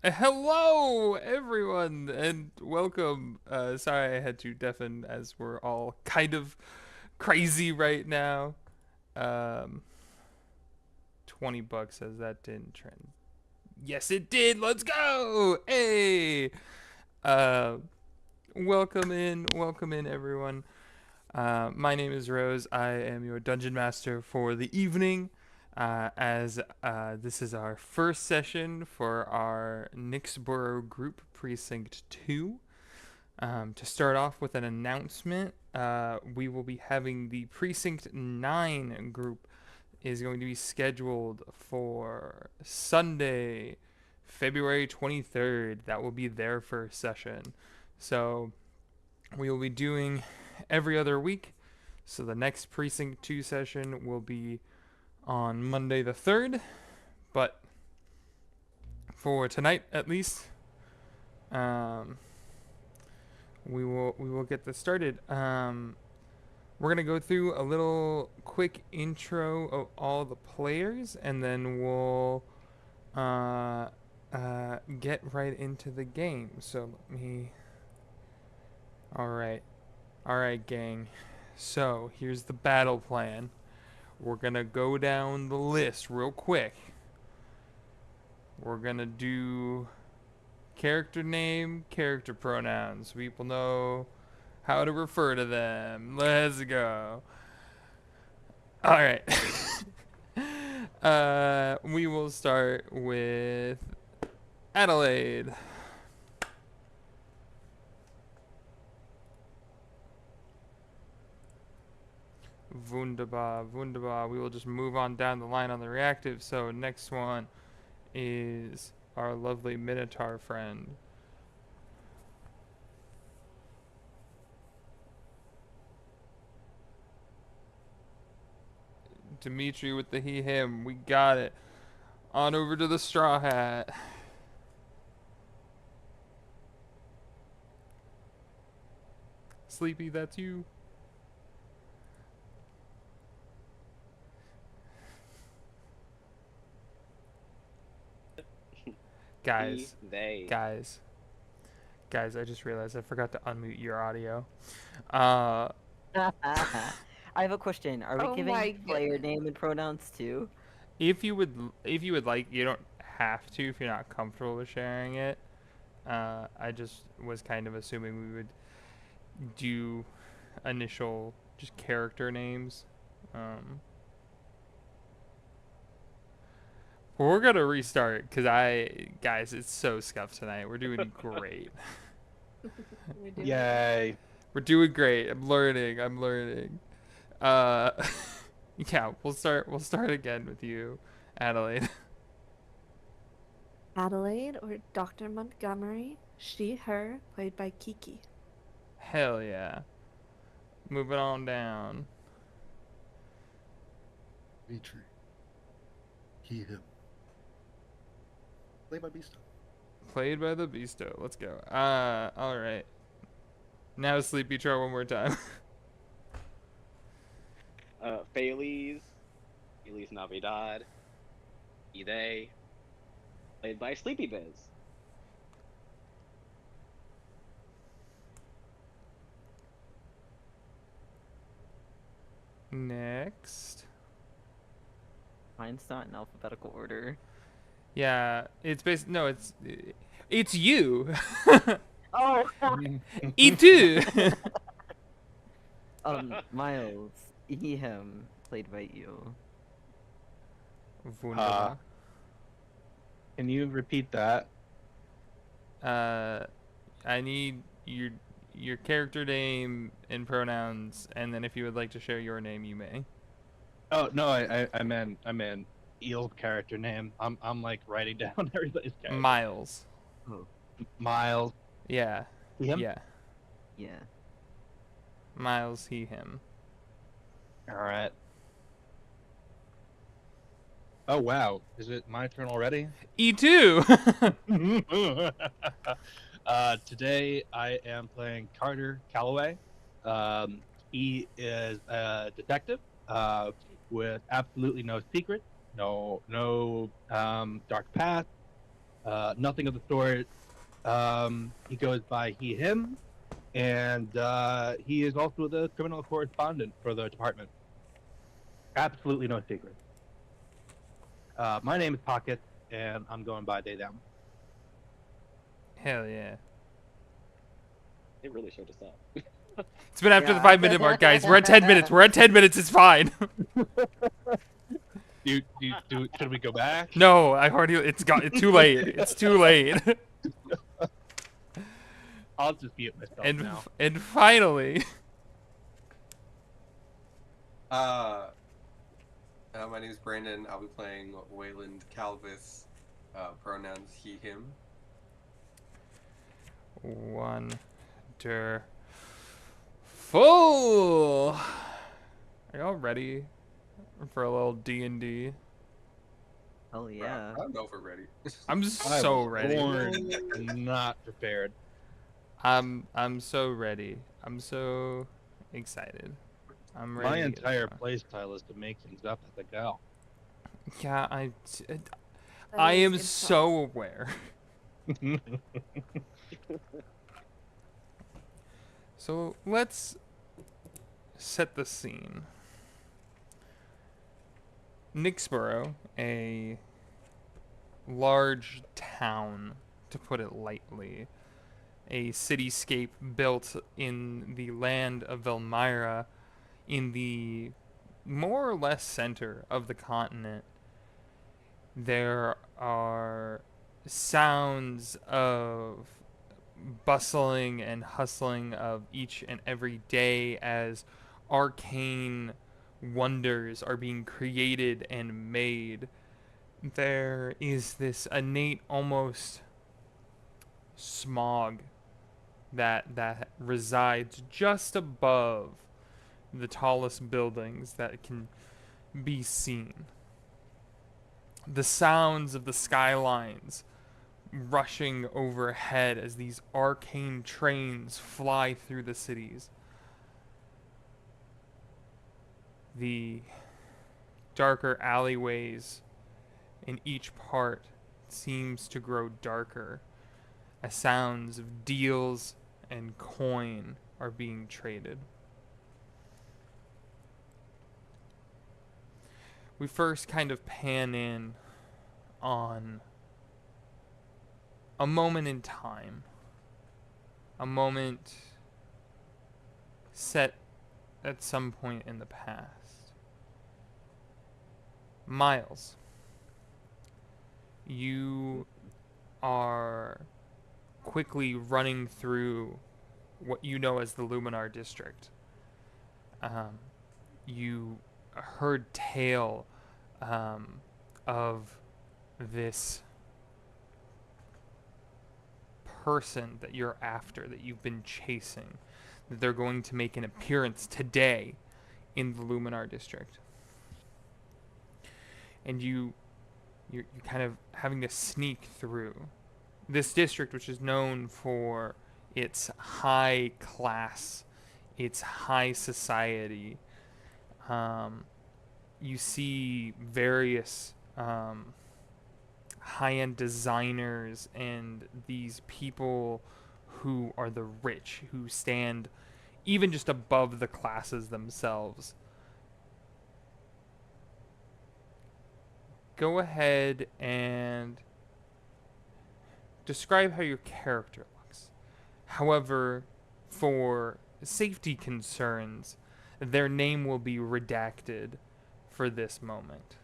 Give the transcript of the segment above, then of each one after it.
Hello, everyone, and welcome. Sorry I had to deafen as we're all kind of crazy right now. Um, $20 says that didn't trend. Yes, it did. Let's go. Hey. Uh, welcome in, everyone. My name is Rose. I am your dungeon master for the evening. As This is our first session for our Nyxborough group, Precinct 2. To start off with an announcement, we will be having the Precinct 9 group is going to be scheduled for Sunday, February 23rd. That will be their first session. So we will be doing every other week. So the next Precinct 2 session will be on Monday the 3rd. But for tonight, at least, um, we will get this started. We're gonna go through a little quick intro of all the players, and then we'll uh, get right into the game. So let me. All right, gang. So here's the battle plan. We're gonna go down the list real quick. We're gonna do character name, character pronouns. People know how to refer to them. Let's go. All right. We will start with Adelaide. Wunderbar, wunderbar. We will just move on down the line on the reactive. So next one is our lovely Minotaur friend. Dimitri with the he him. We got it. On over to the straw hat. Sleepy, that's you. Guys, They. guys, guys, I just realized I forgot to unmute your audio. Uh, I have a question. Are we Oh giving my player goodness. name and pronouns too? if you would like, you don't have to if you're not comfortable with sharing it. I just was kind of assuming we would do initial just character names. But we're gonna restart because guys, it's so scuffed tonight. We're doing great. We do. Yay. We're doing great. I'm learning. Uh, yeah, we'll start. We'll start again with you, Adelaide. Adelaide or Dr. Montgomery, she, her, played by Kiki. Hell yeah. Moving on down. Dimitri. He, him. Played by Beasto. Played by the Beasto. Let's go. All right. Now Sleepy Troll one more time. Feliz Navidad. They. Played by Sleepy Biz. Next. Mine's not in alphabetical order. Yeah, it's based. No, it's you. Oh! E2. Miles. He, him, played by you. Wunderbar. Can you repeat that? I need your character name and pronouns, and then if you would like to share your name, you may. Oh no, I meant Eel's character name. I'm like writing down everybody's character. Miles. Oh. Miles. Yeah. Him? Yeah. Yeah. Miles, he, him. All right. Oh wow, is it my turn already? E2. Today I am playing Carter Calloway. He is a detective with absolutely no secrets, no dark past, Nothing of the sort. He goes by he, him, and he is also the criminal correspondent for the department. Absolutely no secret. My name is Pocket, and I'm going by they, them. Hell yeah. They really showed us up. It's been after the Yeah. 5-minute mark, guys. We're at 10 minutes. We're at 10 minutes. It's fine. Should we go back? No, I've already. It's too late. It's too late. I'll just mute myself and now. and finally, My name is Brandon. I'll be playing Wayland Calvis. Pronouns he, him. wonderful. Are y'all ready for a little D&D? Hell yeah. I don't know if we're ready. I'm I so was ready. born not prepared. I'm so ready. I'm so excited. I'm ready. My to get entire going. playstyle is to make things up as I go. Yeah, I That is am improv. so aware. So let's set the scene. Nyxborough, a large town, to put it lightly, a cityscape built in the land of Velmyra, in the more or less center of the continent. There are sounds of bustling and hustling of each and every day as arcane wonders are being created and made. There is this innate almost smog that resides just above the tallest buildings that can be seen. The sounds of the skylines rushing overhead as these arcane trains fly through the cities. The darker alleyways in each part seems to grow darker as sounds of deals and coin are being traded. We first kind of pan in on a moment in time, a moment set at some point in the past. Miles, you are quickly running through what you know as the Luminar district. You heard tale of this person that you're after, that you've been chasing, that they're going to make an appearance today in the Luminar district. And you're kind of having to sneak through this district, which is known for its high class, its high society. You see various high-end designers and these people who are the rich, who stand even just above the classes themselves. Go ahead and describe how your character looks. However, for safety concerns, their name will be redacted for this moment.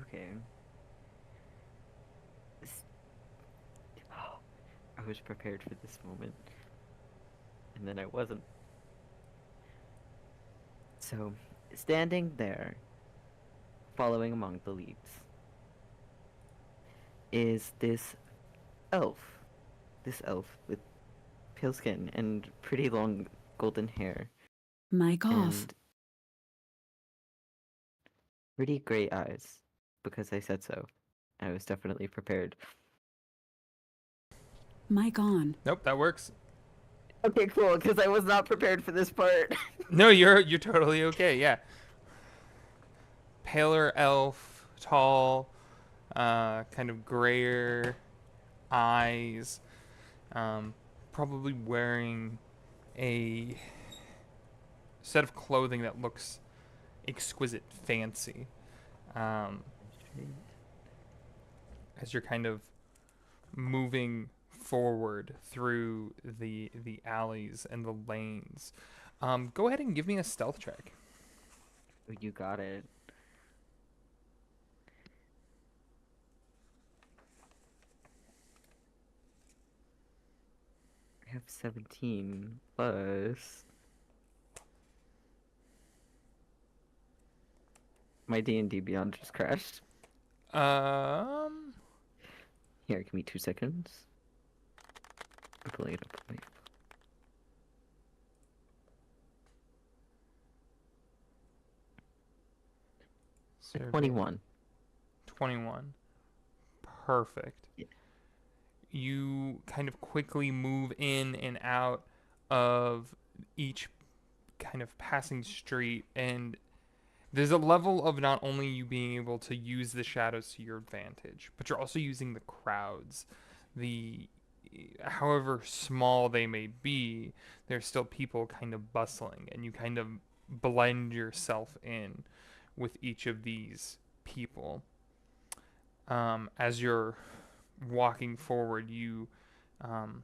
Okay. I was prepared for this moment. And then I wasn't. So, standing there, following among the leads, is this elf. This elf with pale skin and pretty long golden hair. Mic off. And pretty gray eyes, because I said so. I was definitely prepared. Mic on. Nope, that works. Okay, cool, because I was not prepared for this part. No, you're totally okay. Yeah. Paler elf, tall, kind of grayer eyes, probably wearing a set of clothing that looks exquisite fancy. Um, as you're kind of moving forward through the alleys and the lanes, go ahead and give me a stealth check. You got it. I have 17 plus my D&D Beyond just crashed. Um, Here, give me 2 seconds. I'm pulling it up. Wait. survey 21. 21. Perfect. Yeah. You kind of quickly move in and out of each kind of passing street, and there's a level of not only you being able to use the shadows to your advantage, but you're also using the crowds. The However small they may be, there's still people kind of bustling, and you kind of blend yourself in with each of these people. As you're walking forward, um,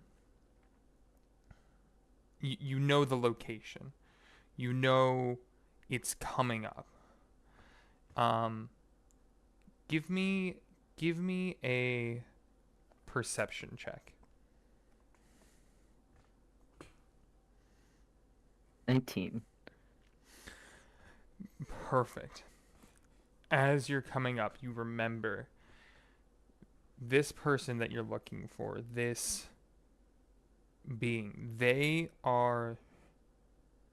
you know the location. You know it's coming up. Um, give me a perception check. 19. Perfect. As you're coming up, you remember this person that you're looking for, this being. They are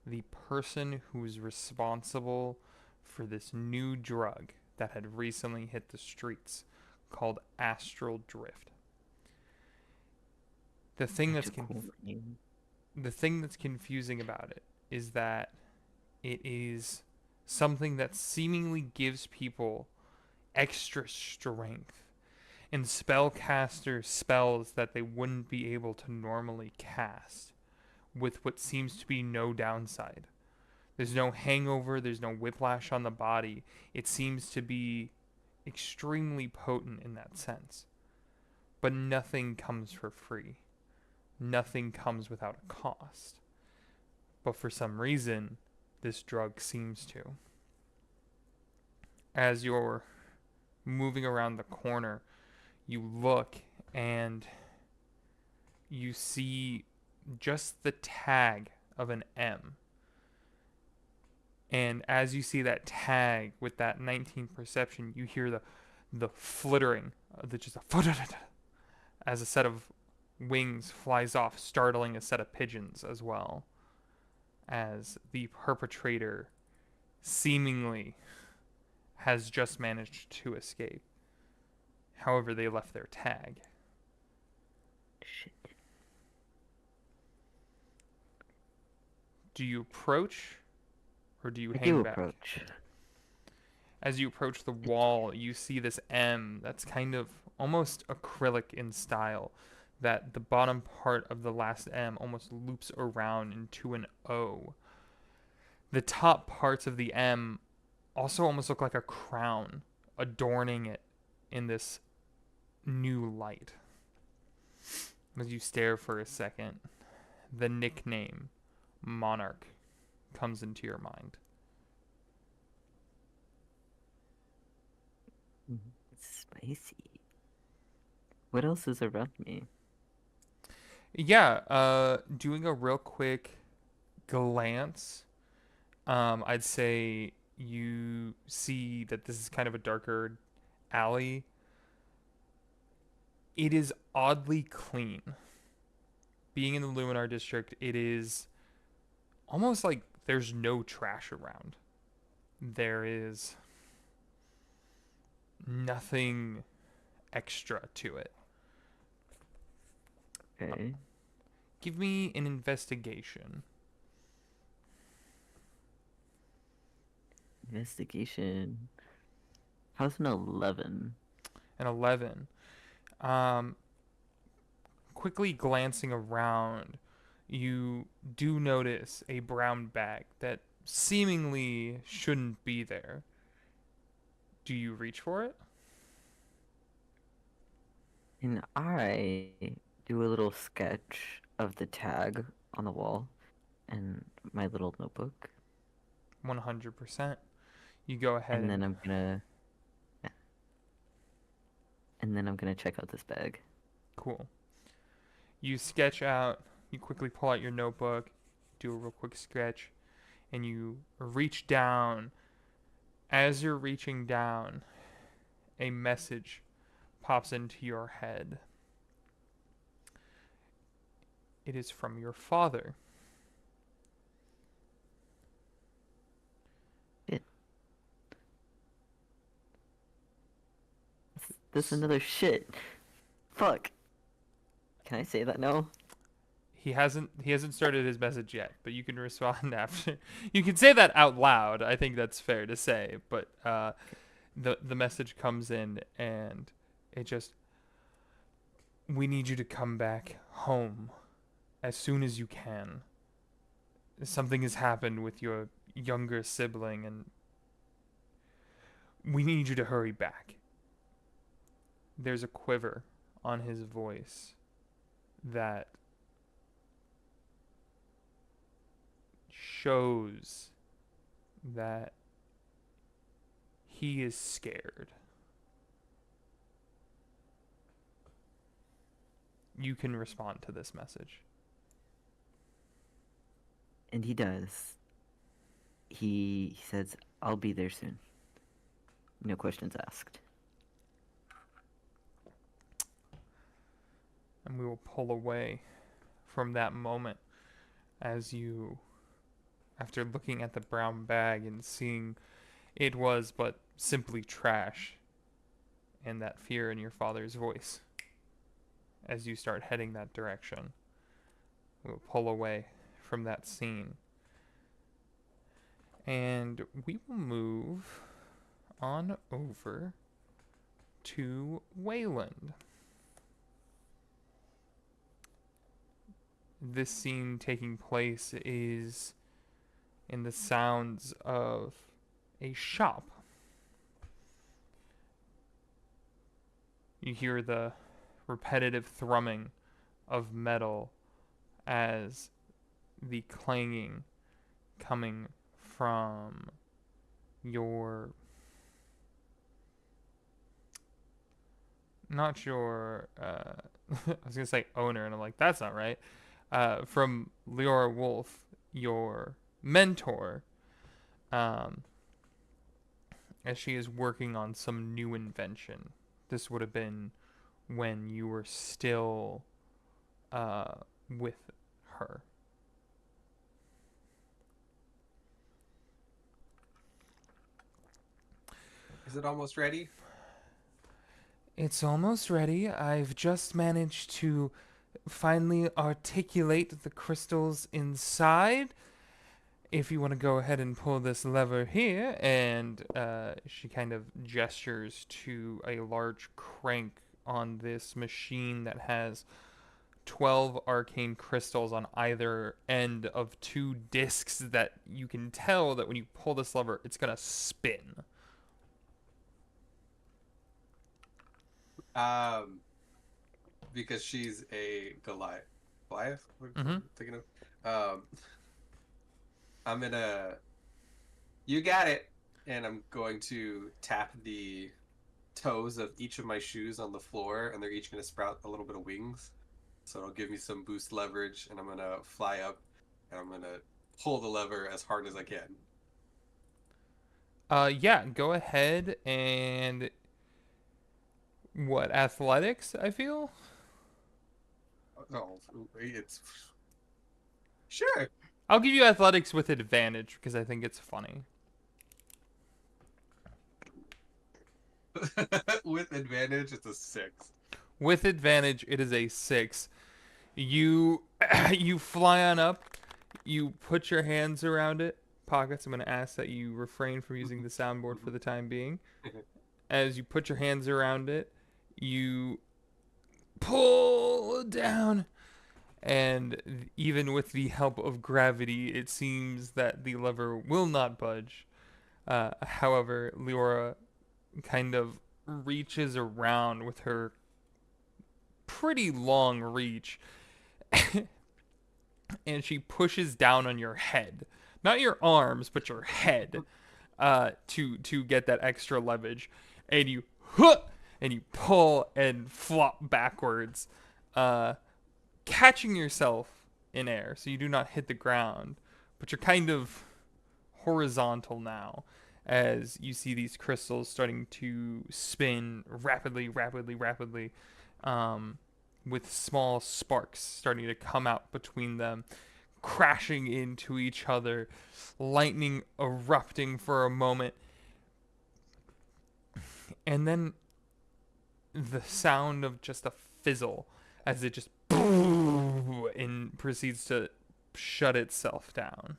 the person who's responsible for this new drug that had recently hit the streets called astral drift. The thing Such that's a cool name. the thing that's confusing about it is that it is something that seemingly gives people extra strength and spellcasters spells that they wouldn't be able to normally cast with what seems to be no downside. There's no hangover, there's no whiplash on the body. It seems to be extremely potent in that sense. But nothing comes for free. Nothing comes without a cost. But for some reason, this drug seems to. As you're moving around the corner, you look and you see just the tag of an M. And as you see that tag with that 19 perception, you hear the flittering, just a as a set of wings flies off, startling a set of pigeons as well. As the perpetrator seemingly has just managed to escape. However, they left their tag. Shit. Do you approach or do you I hang do back? approach. As you approach the wall, you see this M that's kind of almost acrylic in style, that the bottom part of the last M almost loops around into an O. The top parts of the M also almost look like a crown adorning it in this new light. As you stare for a second, the nickname Monarch comes into your mind. It's spicy. What else is around me? Yeah, doing a real quick glance, I'd say you see that this is kind of a darker alley. It is oddly clean. Being in the Luminar district, it is almost like there's no trash around. There is nothing extra to it. Okay. Give me an investigation. Investigation. How's an 11? an 11. Quickly glancing around, you do notice a brown bag that seemingly shouldn't be there. Do you reach for it? And I do a little sketch of the tag on the wall and my little notebook. 100%. You go ahead And then and I'm gonna yeah. And then I'm gonna check out this bag. cool. You sketch out, you quickly pull out your notebook, do a real quick sketch, and you reach down. As you're reaching down, a message pops into your head. It is from your father. This is another shit. Fuck. Can I say that now? He hasn't started his message yet, but you can respond after. You can say that out loud. I think that's fair to say, but the message comes in and it just, we need you to come back home as soon as you can. Something has happened with your younger sibling and we need you to hurry back. There's a quiver on his voice that shows that he is scared. You can respond to this message. And he does. He says, I'll be there soon. No questions asked. And we will pull away from that moment as you, after looking at the brown bag and seeing it was but simply trash, and that fear in your father's voice, as you start heading that direction, we'll pull away from that scene. And we will move on over to Wayland. This scene taking place is in the sounds of a shop. You hear the repetitive thrumming of metal as the clanging coming from your, not your, I was gonna say owner, and I'm like, that's not right. From Leora Wolf, your mentor, as she is working on some new invention. This would have been when you were still with her. Is it almost ready? It's almost ready. I've just managed to finally articulate the crystals inside. If you want to go ahead and pull this lever here, and she kind of gestures to a large crank on this machine that has 12 arcane crystals on either end of two discs that you can tell that when you pull this lever, it's going to spin. Because she's a Goliath. Goliath? What Mhm. I'm thinking of. I'm gonna. You got it. And I'm going to tap the toes of each of my shoes on the floor, and they're each gonna sprout a little bit of wings. So it'll give me some boost leverage, and I'm gonna fly up, and I'm gonna pull the lever as hard as I can. Yeah, go ahead and what, athletics, I feel? Oh, it's sure. I'll give you athletics with advantage because I think it's funny. With advantage, it's a 6. With advantage, it is a 6. You you fly on up. You put your hands around it. Pockets, I'm going to ask that you refrain from using the soundboard for the time being. As you put your hands around it, You pull down, and even with the help of gravity, it seems that the lever will not budge. However, Leora kind of reaches around with her pretty long reach and she pushes down on your head. Not your arms, but your head, to get that extra leverage. And you and you pull and flop backwards, catching yourself in air, so you do not hit the ground, but you're kind of horizontal now as you see these crystals starting to spin rapidly, with small sparks starting to come out between them, crashing into each other, lightning erupting for a moment, and then the sound of just a fizzle as it just and proceeds to shut itself down.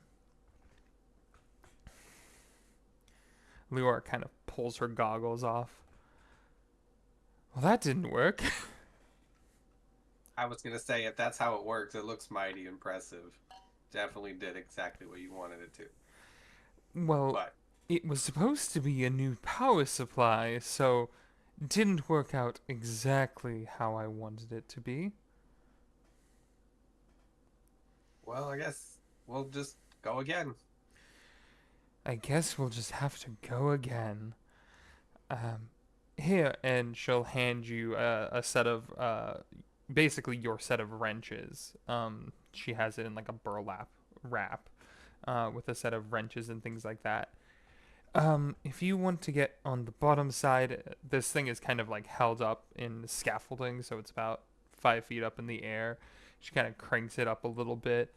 Leora kind of pulls her goggles off. Well, that didn't work. I was gonna say, if that's how it works, it looks mighty impressive. Definitely did exactly what you wanted it to. Well, But it was supposed to be a new power supply, so didn't work out exactly how I wanted it to be. well, I guess we'll just go again. I guess we'll just have to go again. Here, and she'll hand you a set of, basically your set of wrenches. She has it in like a burlap wrap, with a set of wrenches and things like that. If you want to get on the bottom side, this thing is kind of like held up in scaffolding, so it's about 5 feet up in the air. She kind of cranks it up a little bit.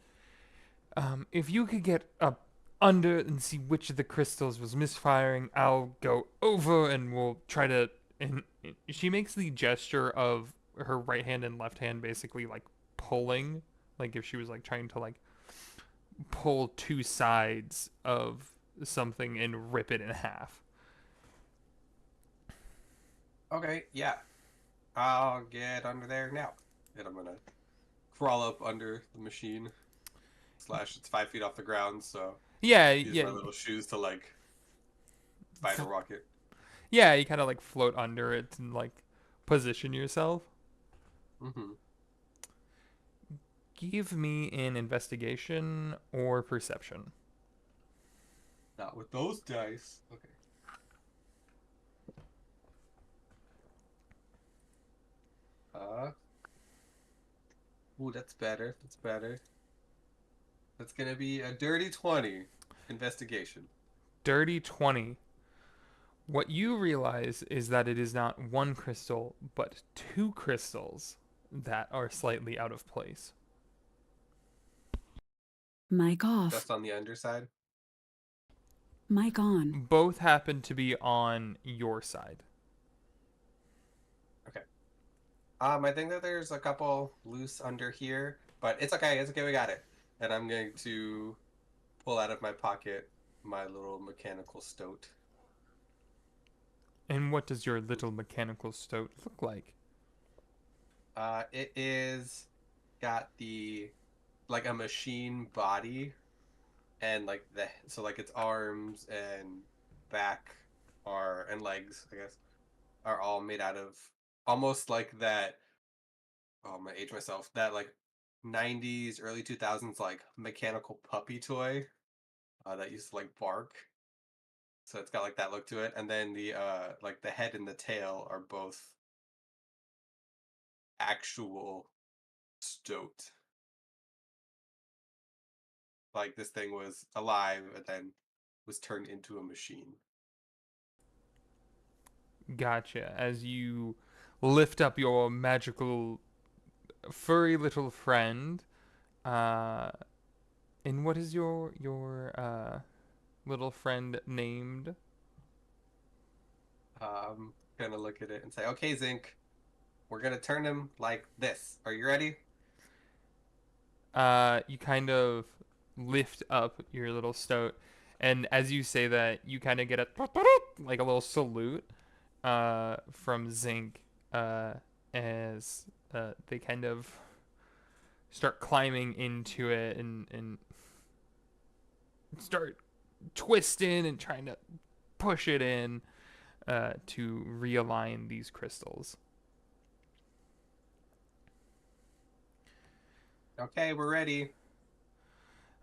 If you could get up under and see which of the crystals was misfiring, I'll go over and we'll try to. And she makes the gesture of her right hand and left hand basically like pulling, like if she was like trying to like pull two sides of something and rip it in half. Okay, yeah. I'll get under there now. And I'm gonna crawl up under the machine. Slash, it's 5 feet off the ground, so Yeah, use yeah, my little shoes to like fight a rocket. yeah. You kind of like float under it and like position yourself. Mm-hmm. Give me an investigation or perception. Not with those dice. Okay. Ooh, that's better. That's better. That's gonna be a dirty 20 investigation. Dirty 20. What you realize is that it is not one crystal, but two crystals that are slightly out of place. Mic off. Just on the underside. Mic on. Both happen to be on your side. I think that there's a couple loose under here, but it's okay. It's okay. We got it. And I'm going to pull out of my pocket my little mechanical stoat. And what does your little mechanical stoat look like? It is got the like a machine body, and like so like its arms and back are and legs, I guess, are all made out of almost like that. Oh, I'm gonna age myself. That like 90s, early 2000s like mechanical puppy toy that used to like bark. So it's got like that look to it, and then the like the head and the tail are both actual stoat. Like this thing was alive and then was turned into a machine. Gotcha. As you lift up your magical furry little friend, and what is your little friend named? Gonna look at it and say, "Okay, Zinc, we're gonna turn him like this. Are you ready?" You kind of lift up your little stoat, and as you say that, you kind of get a like a little salute from Zinc, as they kind of start climbing into it and start twisting and trying to push it in to realign these crystals. Okay, we're ready.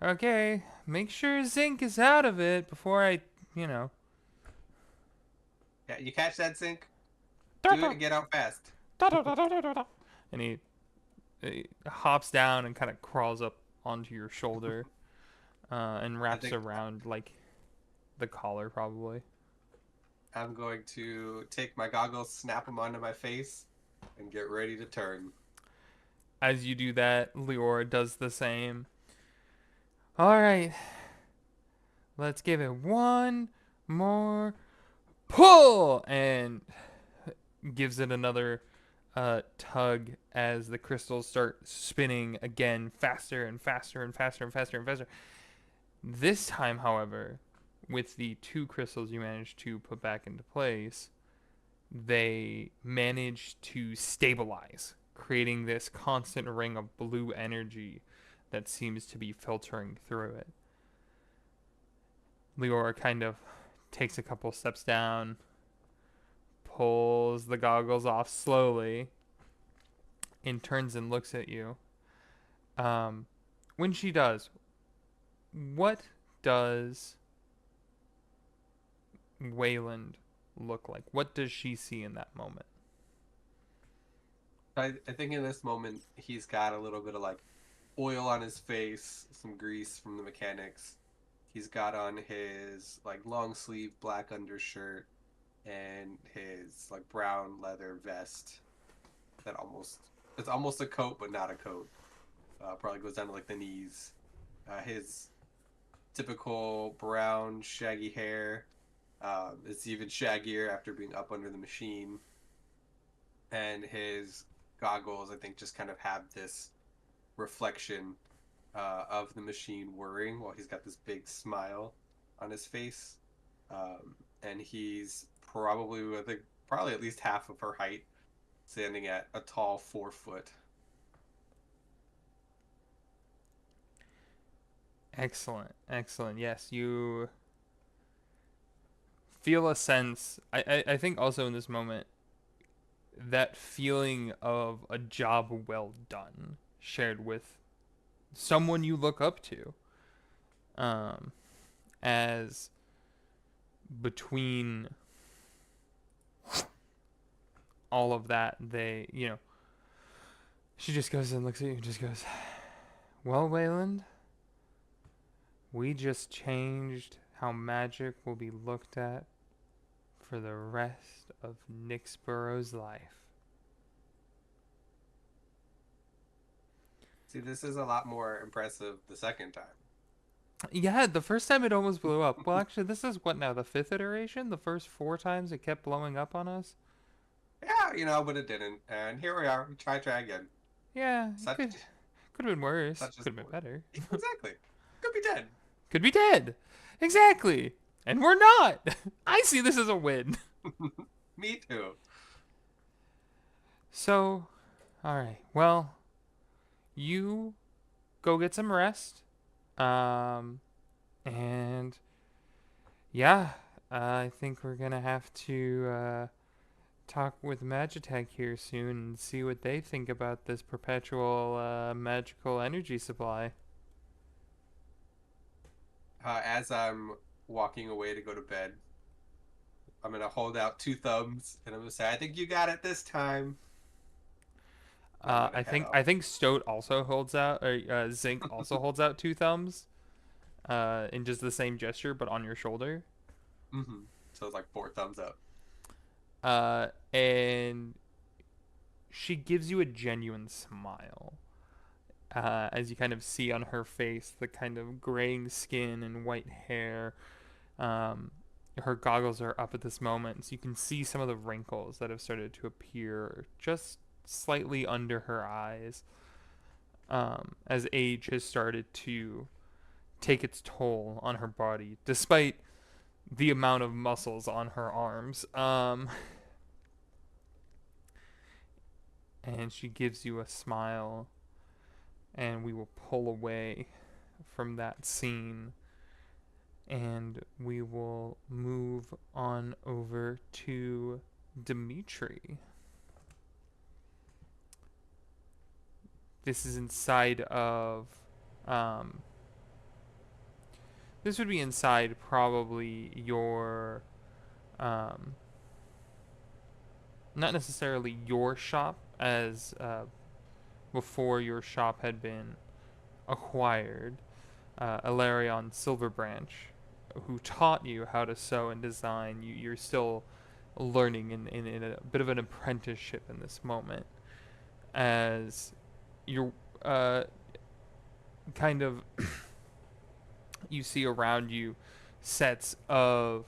Okay, make sure zinc is out of it before I, you know. Yeah, you catch that, Zinc? Do it and get out fast. And he hops down and kind of crawls up onto your shoulder and wraps think- around like the collar probably. I'm going to take my goggles, snap them onto my face, and get ready to turn. As you do that, Leora does the same. All right, let's give it one more pull and gives it another tug as the crystals start spinning again faster and faster and faster and faster and faster. This time, however, with the 2 crystals you managed to put back into place, they manage to stabilize, creating this constant ring of blue energy that seems to be filtering through it. Leora kind of takes a couple steps down, pulls the goggles off slowly, and turns and looks at you. When she does, what does Wayland look like? What does she see in that moment? I think in this moment, he's got a little bit of like oil on his face, some grease from the mechanics. He's got on his like long sleeve black undershirt and his like brown leather vest that it's almost a coat but not a coat. Probably goes down to like the knees. His typical brown shaggy hair. It's even shaggier after being up under the machine. And his goggles, I think, just kind of have this reflection of the machine whirring while he's got this big smile on his face. And he's probably, I think, probably at least half of her height, standing at a tall 4 foot. Excellent, excellent. Yes, you feel a sense. I think also in this moment, that feeling of a job well done, shared with someone you look up to. As between all of that, they, she just goes and looks at you and just goes, well, Wayland, we just changed how magic will be looked at for the rest of Nyxborough's life. See, this is a lot more impressive the second time. Yeah, the first time it almost blew up. Well, actually, this is what now, the 5th iteration? The first 4 times it kept blowing up on us? Yeah, but it didn't. And here we are. Try again. Yeah, Such, could have been worse. such Could have been better. Exactly. Could be dead. Could be dead. Exactly. And we're not. I see this as a win. Me too. So, alright. Well, you go get some rest. And yeah, I think we're gonna have to talk with Magitech here soon and see what they think about this perpetual magical energy supply. As I'm walking away to go to bed, I'm gonna hold out 2 thumbs and I'm gonna say, "I think you got it this time." I think Stoat also holds out, or Zinc also holds out 2 thumbs, in just the same gesture, but on your shoulder. Mm-hmm. So it's like 4 thumbs up. And she gives you a genuine smile. As you kind of see on her face the kind of graying skin and white hair. Her goggles are up at this moment, so you can see some of the wrinkles that have started to appear just slightly under her eyes, as age has started to take its toll on her body, despite the amount of muscles on her arms. and she gives you a smile, and we will pull away from that scene, and we will move on over to Dimitri. This is inside of, this would be inside probably your, not necessarily your shop, as before your shop had been acquired. Ilarion Silverbranch, who taught you how to sew and design. You're still learning in a bit of an apprenticeship in this moment, as you're kind of you see around you sets of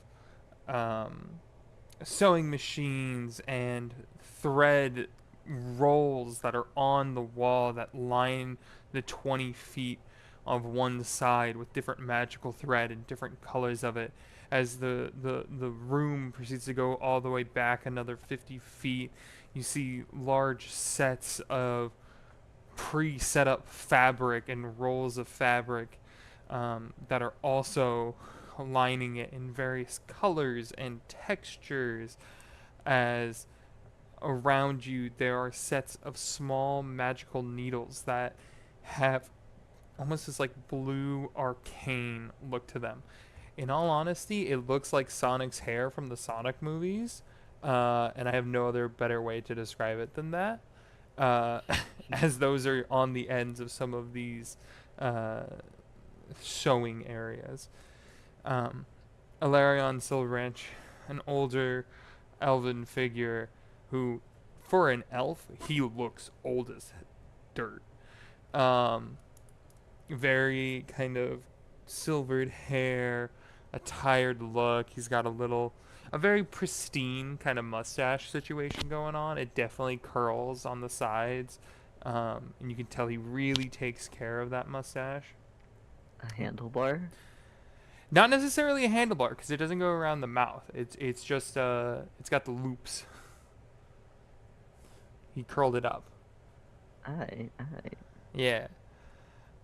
sewing machines and thread rolls that are on the wall that line the 20 feet of one side with different magical thread and different colors of it. As the room proceeds to go all the way back another 50 feet, you see large sets of pre-set up fabric and rolls of fabric that are also lining it in various colors and textures. As around you there are sets of small magical needles that have almost this like blue arcane look to them. In all honesty, it looks like Sonic's hair from the Sonic movies, and I have no other better way to describe it than that. Uh, as those are on the ends of some of these sewing areas. Ilarion Silverbranch, an older elven figure who, for an elf, he looks old as dirt. Very kind of silvered hair, a tired look. He's got a very pristine kind of mustache situation going on. It definitely curls on the sides, and you can tell he really takes care of that mustache. A handlebar? Not necessarily a handlebar, because it doesn't go around the mouth. It's just it's got the loops. He curled it up. Aye. Yeah.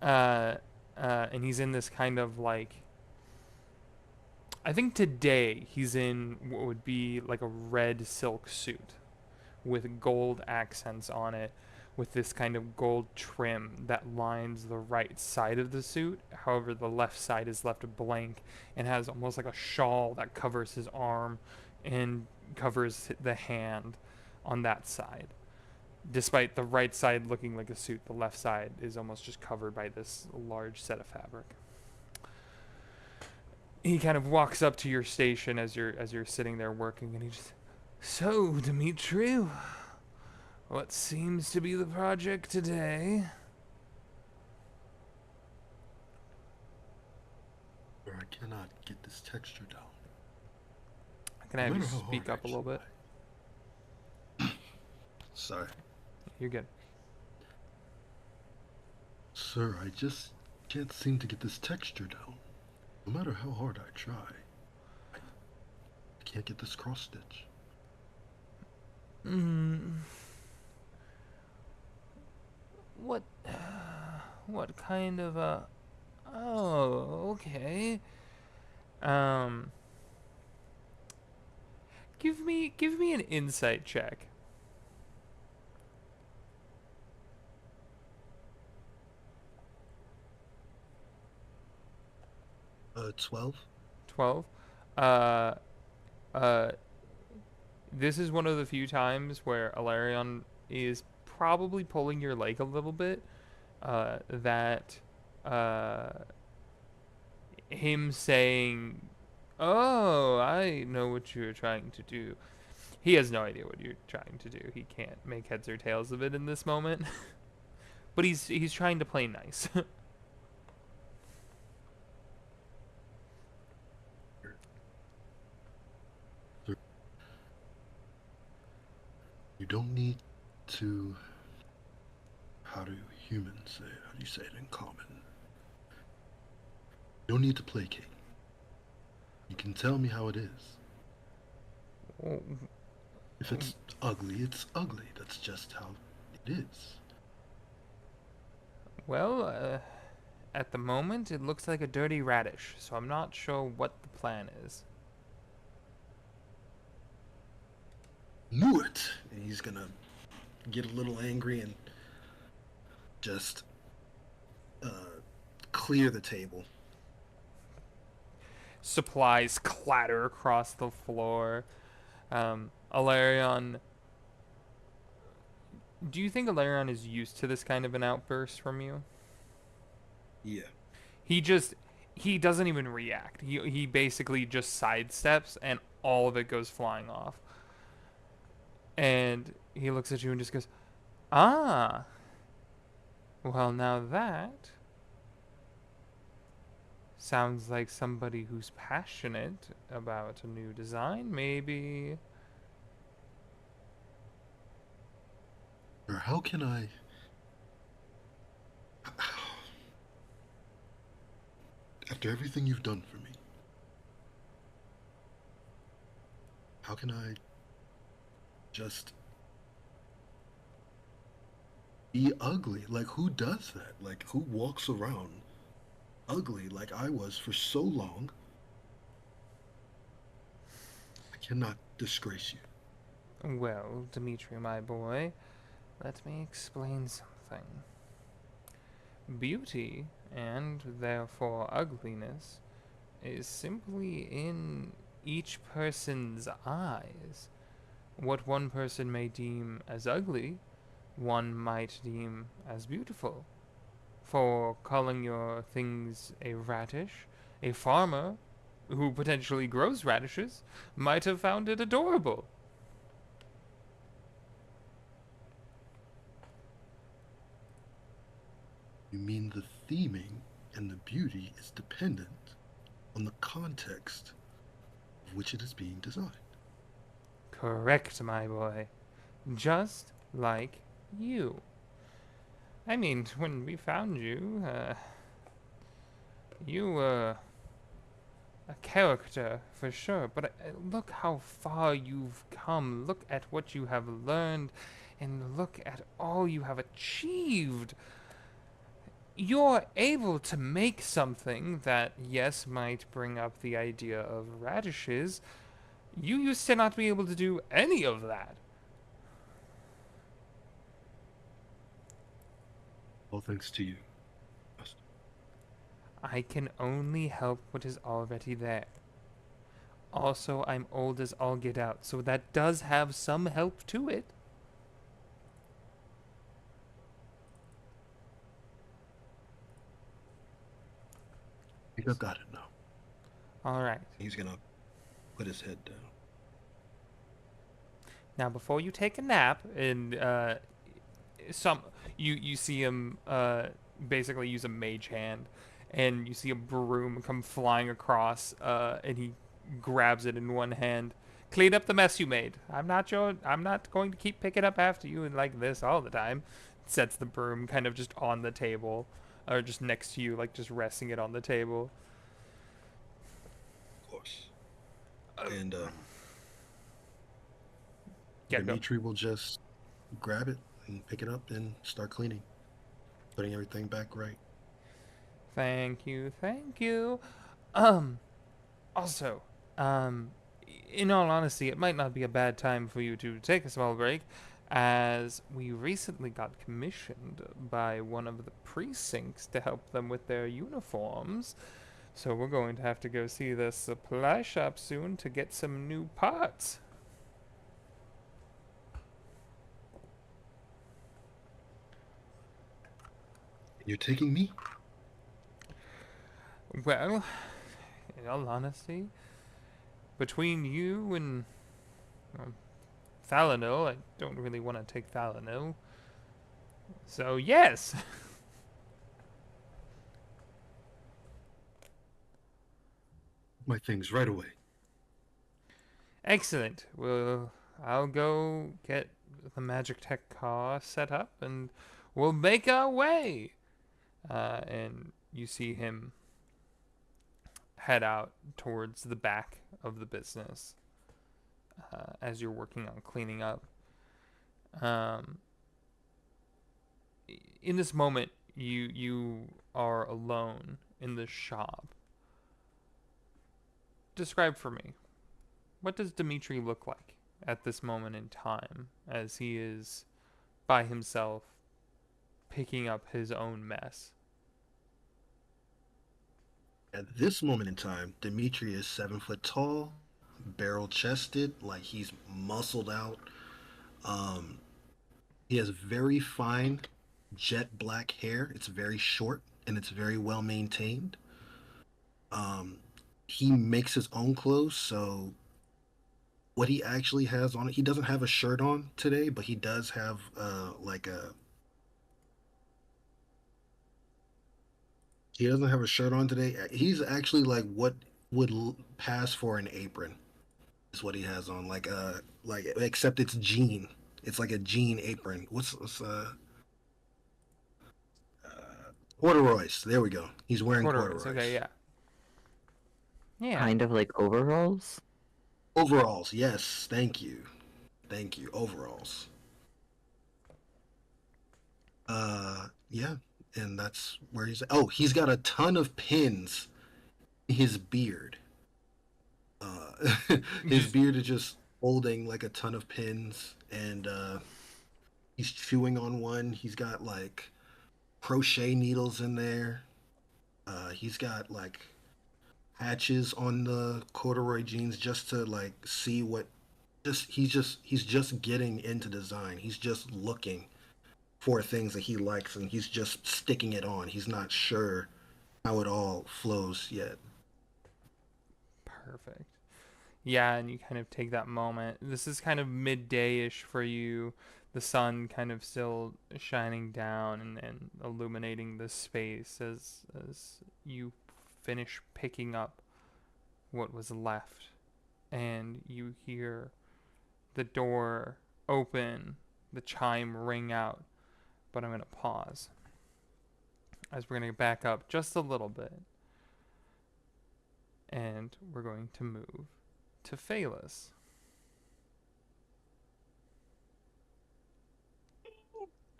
And he's in this kind of like, I think today he's in what would be like a red silk suit with gold accents on it, with this kind of gold trim that lines the right side of the suit. However, the left side is left blank and has almost like a shawl that covers his arm and covers the hand on that side. Despite the right side looking like a suit, the left side is almost just covered by this large set of fabric. He kind of walks up to your station as you're sitting there working, and he just, "So, Dimitri, what seems to be the project today?" Or I cannot get this texture down. Can I have No you matter how speak hard up a I little bit? try. Sorry. You're good. Sir, I just can't seem to get this texture down. No matter how hard I try. I can't get this cross stitch. What kind of a... Oh, okay. Give me an insight check. 12? 12. This is one of the few times where Alarion is probably pulling your leg a little bit. That him saying, "Oh, I know what you're trying to do." He has no idea what you're trying to do. He can't make heads or tails of it in this moment. But he's trying to play nice. You don't need to... How do humans say it? How do you say it in common? You don't need to placate. You can tell me how it is. Oh, If it's ugly, it's ugly. That's just how it is. Well, at the moment, it looks like a dirty radish, so I'm not sure what the plan is. Knew it! And he's gonna get a little angry and just clear the table. Supplies clatter across the floor. Alarion, do you think Alarion is used to this kind of an outburst from you? Yeah. He doesn't even react. He basically just sidesteps and all of it goes flying off. And he looks at you and just goes, "Ah. Well, now that sounds like somebody who's passionate about a new design, maybe." Or how can I... After everything you've done for me, how can I just be ugly? Like, who does that? Like, who walks around ugly like I was for so long? I cannot disgrace you. Well, Dimitri, my boy, let me explain something. Beauty, and therefore ugliness, is simply in each person's eyes. What one person may deem as ugly, one might deem as beautiful. For calling your things a radish, a farmer who potentially grows radishes might have found it adorable. You mean the theming and the beauty is dependent on the context of which it is being designed? Correct, my boy. Just like you. I mean, when we found you, you were a character for sure, but look how far you've come. Look at what you have learned, and look at all you have achieved. You're able to make something that, yes, might bring up the idea of radishes. You used to not be able to do any of that. All thanks to you. I can only help what is already there. Also, I'm old as all get out, so that does have some help to it. I think I've got it now. Alright. He's gonna put his head down. Now, before you take a nap, and you see him basically use a mage hand, and you see a broom come flying across, and he grabs it in one hand. Clean up the mess you made. I'm not going to keep picking up after you and like this all the time. Sets the broom kind of just on the table, or just next to you, like just resting it on the table. Of course. And Yeah, go. Dimitri will just grab it and pick it up and start cleaning, putting everything back right. Thank you, thank you. Also, in all honesty, it might not be a bad time for you to take a small break, as we recently got commissioned by one of the precincts to help them with their uniforms. So we're going to have to go see the supply shop soon to get some new parts. You're taking me? Well, in all honesty, between you and Thalanil, I don't really want to take Thalanil. So, yes! My things right away. Excellent. Well, I'll go get the Magic Tech car set up and we'll make our way. And you see him head out towards the back of the business as you're working on cleaning up. in this moment, you are alone in the shop. Describe for me, what does Dimitri look like at this moment in time as he is by himself picking up his own mess? At this moment in time, Dimitri is 7 foot tall, barrel chested, like he's muscled out. Um, he has very fine jet black hair. It's very short and it's very well maintained. Um, he makes his own clothes, so what he actually has on, he doesn't have a shirt on today, but he does have like a he doesn't have a shirt on today. He's actually like what would pass for an apron is what he has on, like except it's jean. It's like a jean apron. Corduroys. There we go. He's wearing corduroys. Okay, yeah. Yeah. Kind of like overalls. Overalls. Yes, thank you. Overalls. Yeah, and that's where he's. Oh, he's got a ton of pins in his beard. His beard is just holding like a ton of pins, and he's chewing on one. He's got like crochet needles in there. He's got like patches on the corduroy jeans just to like see what. He's just getting into design. He's just looking for things that he likes, and he's just sticking it on. He's not sure how it all flows yet. Perfect. Yeah, and you kind of take that moment. This is kind of midday-ish for you. The sun kind of still shining down and illuminating the space as you finish picking up what was left. And you hear the door open, the chime ring out. But I'm going to pause as we're going to back up just a little bit. And we're going to move to Phaelus.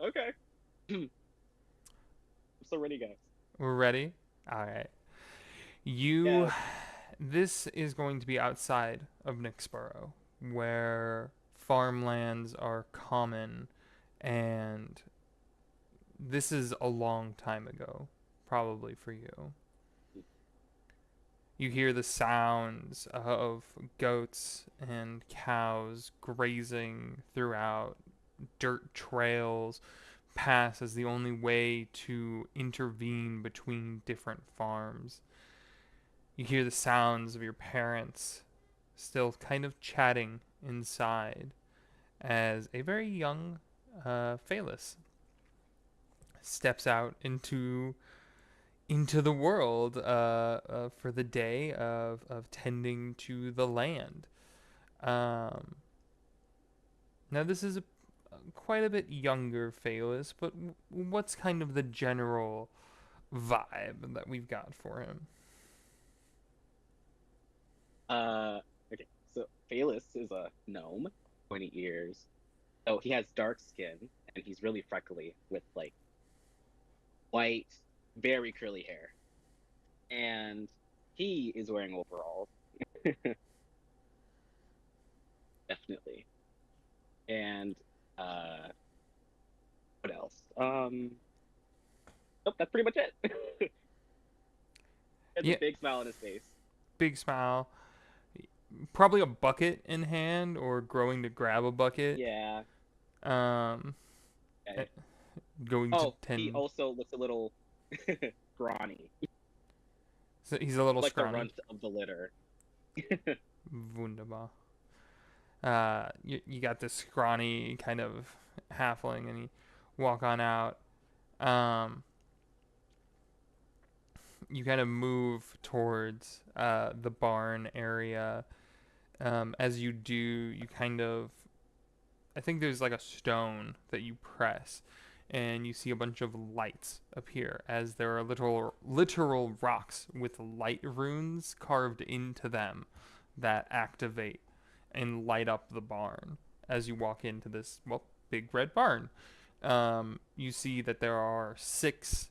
Okay. I'm so ready, guys. We're ready? All right. Yeah. This is going to be outside of Nyxborough, where farmlands are common, and this is a long time ago, probably for you. You hear the sounds of goats and cows grazing throughout. Dirt trails pass as the only way to intervene between different farms. You hear the sounds of your parents still kind of chatting inside as a very young Phaelus steps out into the world for the day of tending to the land. Now this is quite a bit younger Phaelus, but what's kind of the general vibe that we've got for him? Okay. So Phaelus is a gnome, 20 ears. So he has dark skin, and he's really freckly with like white, very curly hair. And he is wearing overalls. Definitely. And what else? Nope, that's pretty much it. He has Yeah. a big smile on his face. Big smile. Probably a bucket in hand or growing to grab a bucket. Yeah. Um, Okay. going Oh, to tend. he also looks a little scrawny, So he's a little like the scrawny. runt of the litter. Wunderbar. You got this scrawny kind of halfling, and you walk on out. You kind of move towards the barn area. As you do, you kind of, I think there's like a stone that you press, and you see a bunch of lights appear as there are literal rocks with light runes carved into them that activate and light up the barn as you walk into this, well, big red barn. You see that there are 6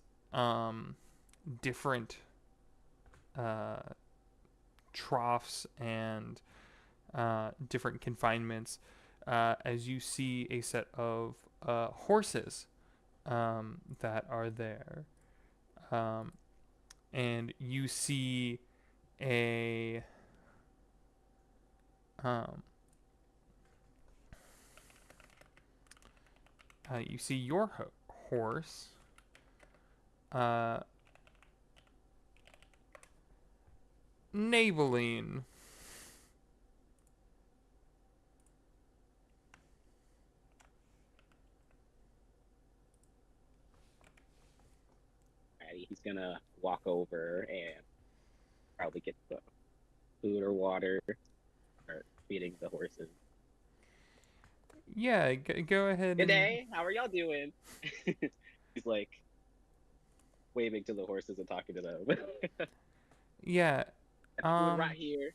different uh, troughs and different confinements, as you see a set of horses that are there. Um, and you see a um, you see your horse, uh, Nabeline. Alrighty, he's gonna walk over and probably get the food or water, or feeding the horses. Yeah, go ahead Good and day. How are y'all doing? He's like waving to the horses and talking to them. yeah. Food right here.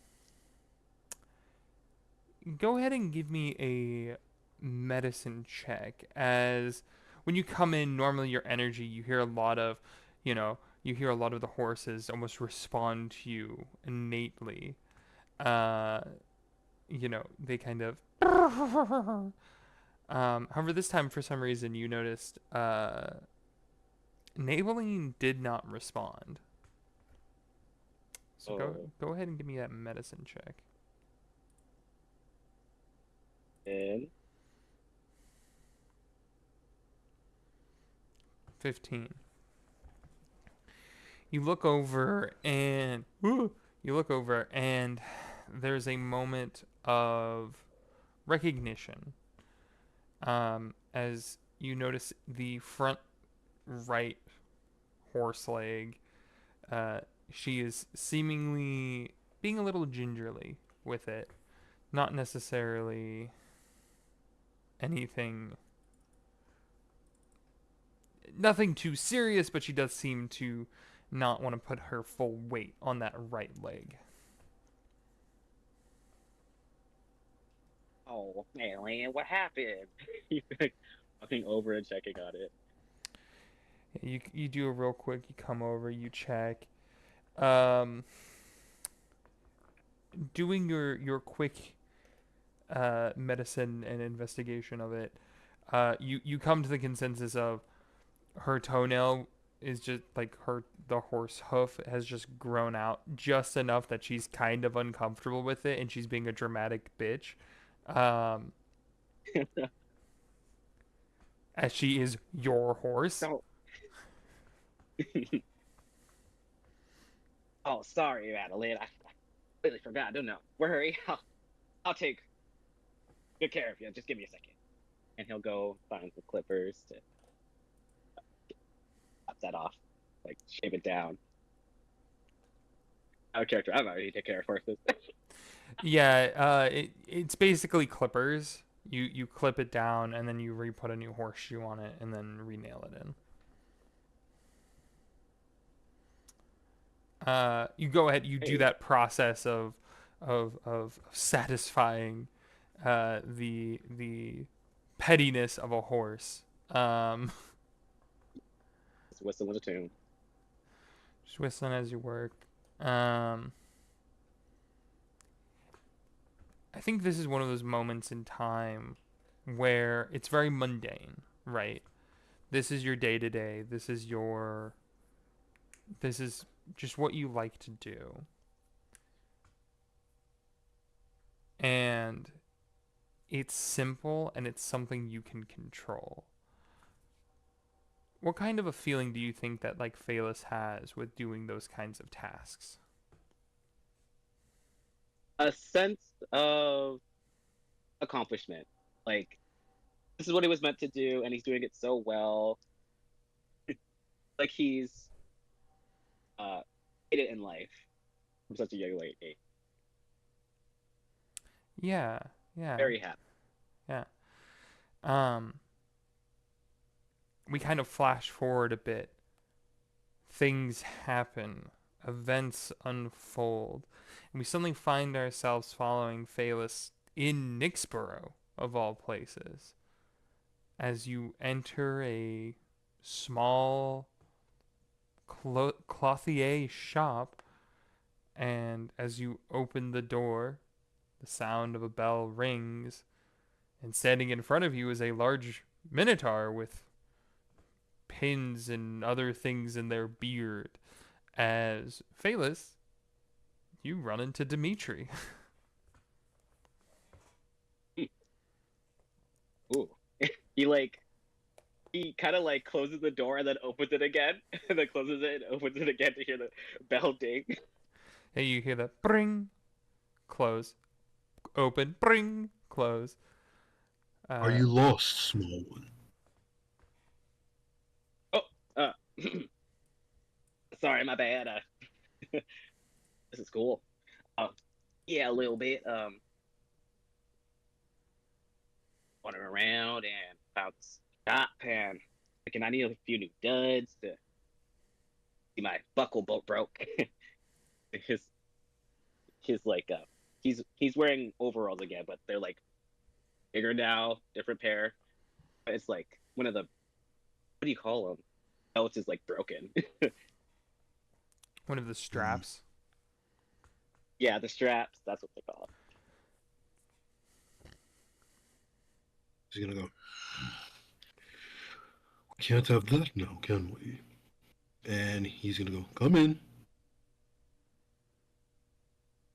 Go ahead and give me a medicine check. As when you come in, normally your energy, you hear a lot of, you hear a lot of the horses almost respond to you innately. Uh, they kind of. However, this time for some reason you noticed Nabeline did not respond. So go ahead and give me that medicine check. And 15. You look over and there's a moment of recognition, as you notice the front right horse leg. She is seemingly being a little gingerly with it, not necessarily anything, nothing too serious, but she does seem to not want to put her full weight on that right leg. oh man, what happened? He's like walking over and checking on it. You do a real quick. You come over. You check. Um, doing your quick medicine and investigation of it. You come to the consensus of her toenail is just like the horse hoof has just grown out just enough that she's kind of uncomfortable with it, and she's being a dramatic bitch. Um, as she is your horse. So, oh, sorry, Madeline. I completely forgot. Don't know. Worry. I'll take good care of you. Just give me a second. And he'll go find some clippers to chop that off, like shave it down. Out of character. I'm already take care of horses. Yeah, it's basically clippers. You clip it down and then you re-put a new horseshoe on it and then re-nail it in. You go ahead. You do that process of satisfying the pettiness of a horse. Just whistle in a tune. Just whistling as you work. I think this is one of those moments in time where it's very mundane, right? This is your day to day. This is just what you like to do. And it's simple and it's something you can control. What kind of a feeling do you think that like Phalis has with doing those kinds of tasks? A sense of accomplishment. Like, this is what he was meant to do, and he's doing it so well. Like he's made it in life from such a young late age. Yeah, yeah, Very happy. yeah. We kind of flash forward a bit. Things happen, events unfold, and we suddenly find ourselves following Phalis in Nyxborough, of all places. as you enter a small clothier shop, and as you open the door, the sound of a bell rings, and standing in front of you is a large minotaur with pins and other things in their beard. As Phelis, you run into Dimitri. Ooh. He kind of like closes the door and then opens it again, and then closes it and opens it again to hear the bell ding. Hey, you hear the bring, close, open, bring, close. Are you lost, small one? Oh, sorry, my bad. This is cool. Yeah, a little bit. Wandering around and found this shop and thinking I need a few new duds to see my buckle boat broke. his his like he's wearing overalls again, but they're like bigger now, different pair. It's like one of the, what do you call them? Belts is like broken. One of the straps. Yeah, the straps. That's what they call He's gonna go. We can't have that now, can we? And he's gonna go. Come in.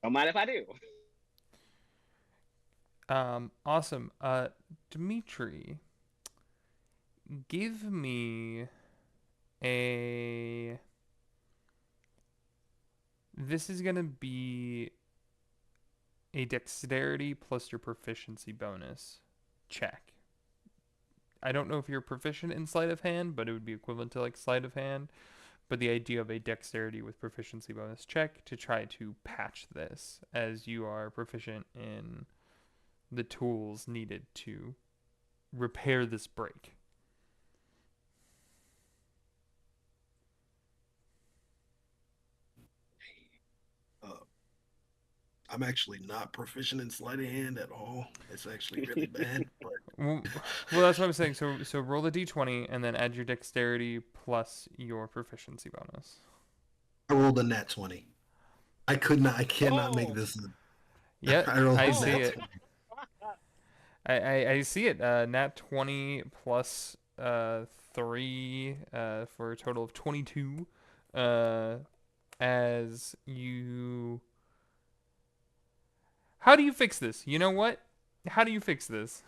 Don't mind if I do. Awesome. Dimitri, give me a. This is gonna be a dexterity plus your proficiency bonus check. I don't know if you're proficient in sleight of hand, but it would be equivalent to like sleight of hand. But the idea of a dexterity with proficiency bonus check to try to patch this, as you are proficient in the tools needed to repair this break. I'm actually not proficient in sleight of hand at all. It's actually really bad. But Well, that's what I'm saying. So roll the d20 and then add your dexterity plus your proficiency bonus. I rolled a nat 20. I cannot make this. Yeah, I rolled I a see nat it. 20. I see it. Nat 20 plus 3 for a total of 22. As you. How do you fix this? You know what? How do you fix this?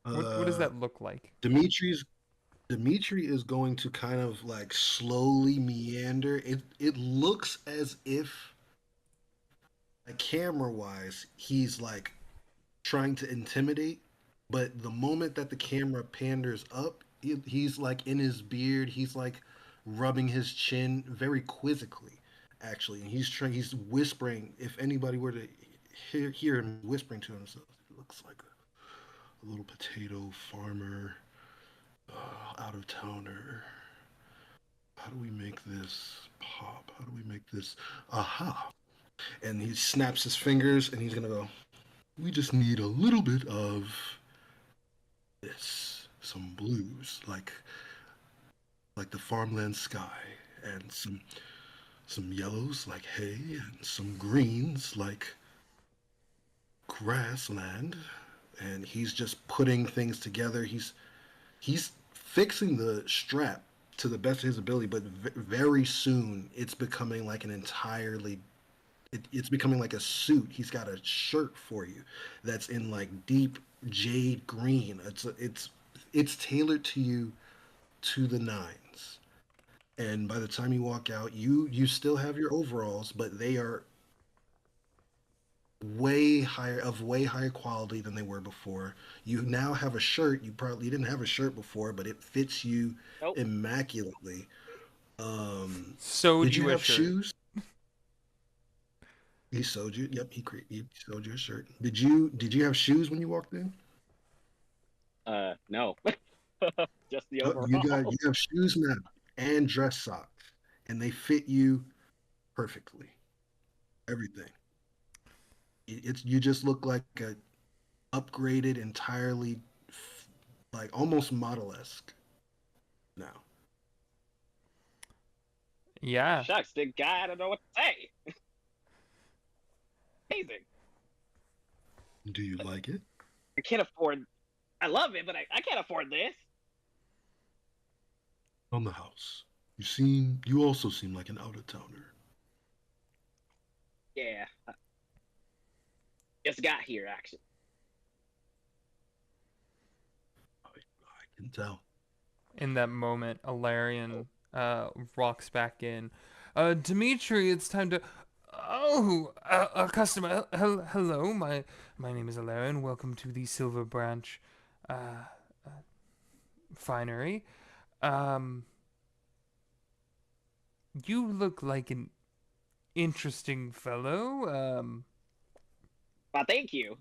What does that look like? Dimitri is going to kind of like slowly meander. It looks as if, like, camera wise, he's like trying to intimidate, but the moment that the camera panders up, he's like in his beard, he's like rubbing his chin very quizzically, actually, and he's whispering. If anybody were to hear him whispering to himself, it looks like a little potato farmer, out of towner. How do we make this pop? How do we make this? Aha! And he snaps his fingers, and he's gonna go. We just need a little bit of this, some blues, like the farmland sky, and some yellows like hay, and some greens like grassland. And he's just putting things together. He's fixing the strap to the best of his ability, but very soon it's becoming like an entirely it's becoming like a suit. He's got a shirt for you that's in like deep jade green. It's tailored to you to the nines. And by the time you walk out, you still have your overalls, but they are way higher quality than they were before. You now have a shirt. You didn't have a shirt before, but it fits you immaculately. Sewed Did you you a have shirt. shoes? He sewed you. Yep, he sewed you a shirt. Did you have shoes when you walked in? No. Just the Oh, overall. you have shoes now and dress socks, and they fit you perfectly. Everything. You just look like upgraded entirely, like almost model-esque now. Yeah. Shucks, the guy, I don't know what to say. Amazing. Do you like it? I can't afford. I love it, but I can't afford this. On the house. You also seem like an out-of-towner. Yeah, I just got here actually. I can tell. In that moment, Alarian walks back in. Dimitri, it's time to. Oh, a customer. Hello, my name is Alarian. Welcome to the Silver Branch uh, uh, Finery. Um, you look like an interesting fellow. Well, thank you.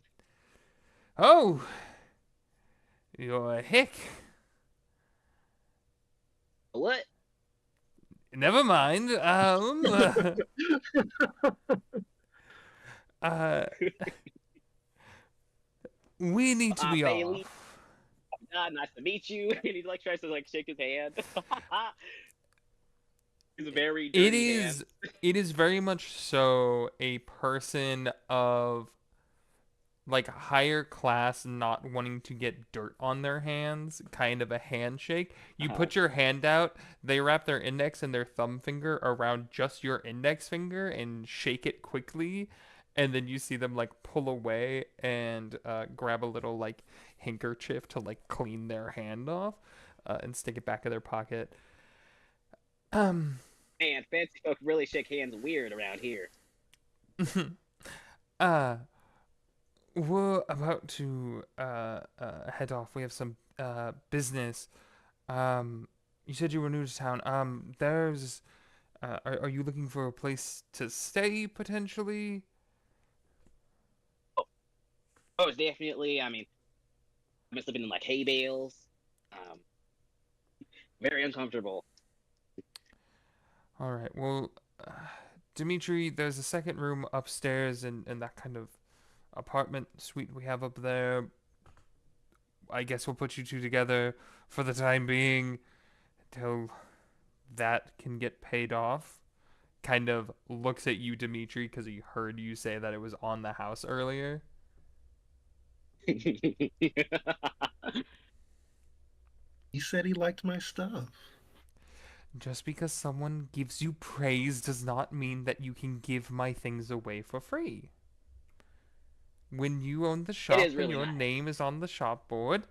Oh, you're a hick. What? Never mind. Uh, we need to be Bailey. off. Nice to meet you. And he like tries to like shake his hand. He's a very It dirty hand. is. It is very much so a person of like higher class not wanting to get dirt on their hands, kind of a handshake. You put your hand out, they wrap their index and their thumb finger around just your index finger and shake it quickly, and then you see them like pull away and grab a little like handkerchief to like clean their hand off and stick it back in their pocket. Man, fancy folk really shake hands weird around here. uh We're about to head off. We have some business. You said you were new to town. There's. Are you looking for a place to stay potentially? Oh, it's definitely. I mean, I must have been in like hay bales. Um, very uncomfortable. All right. Well, Dimitri, there's a second room upstairs in that kind of apartment suite we have up there. I guess we'll put you two together for the time being till that can get paid off. Kind of looks at you, Dimitri, because he heard you say that it was on the house earlier. He said he liked my stuff. Just because someone gives you praise does not mean that you can give my things away for free. When you own the shop is and really your nice. name is on the shop board,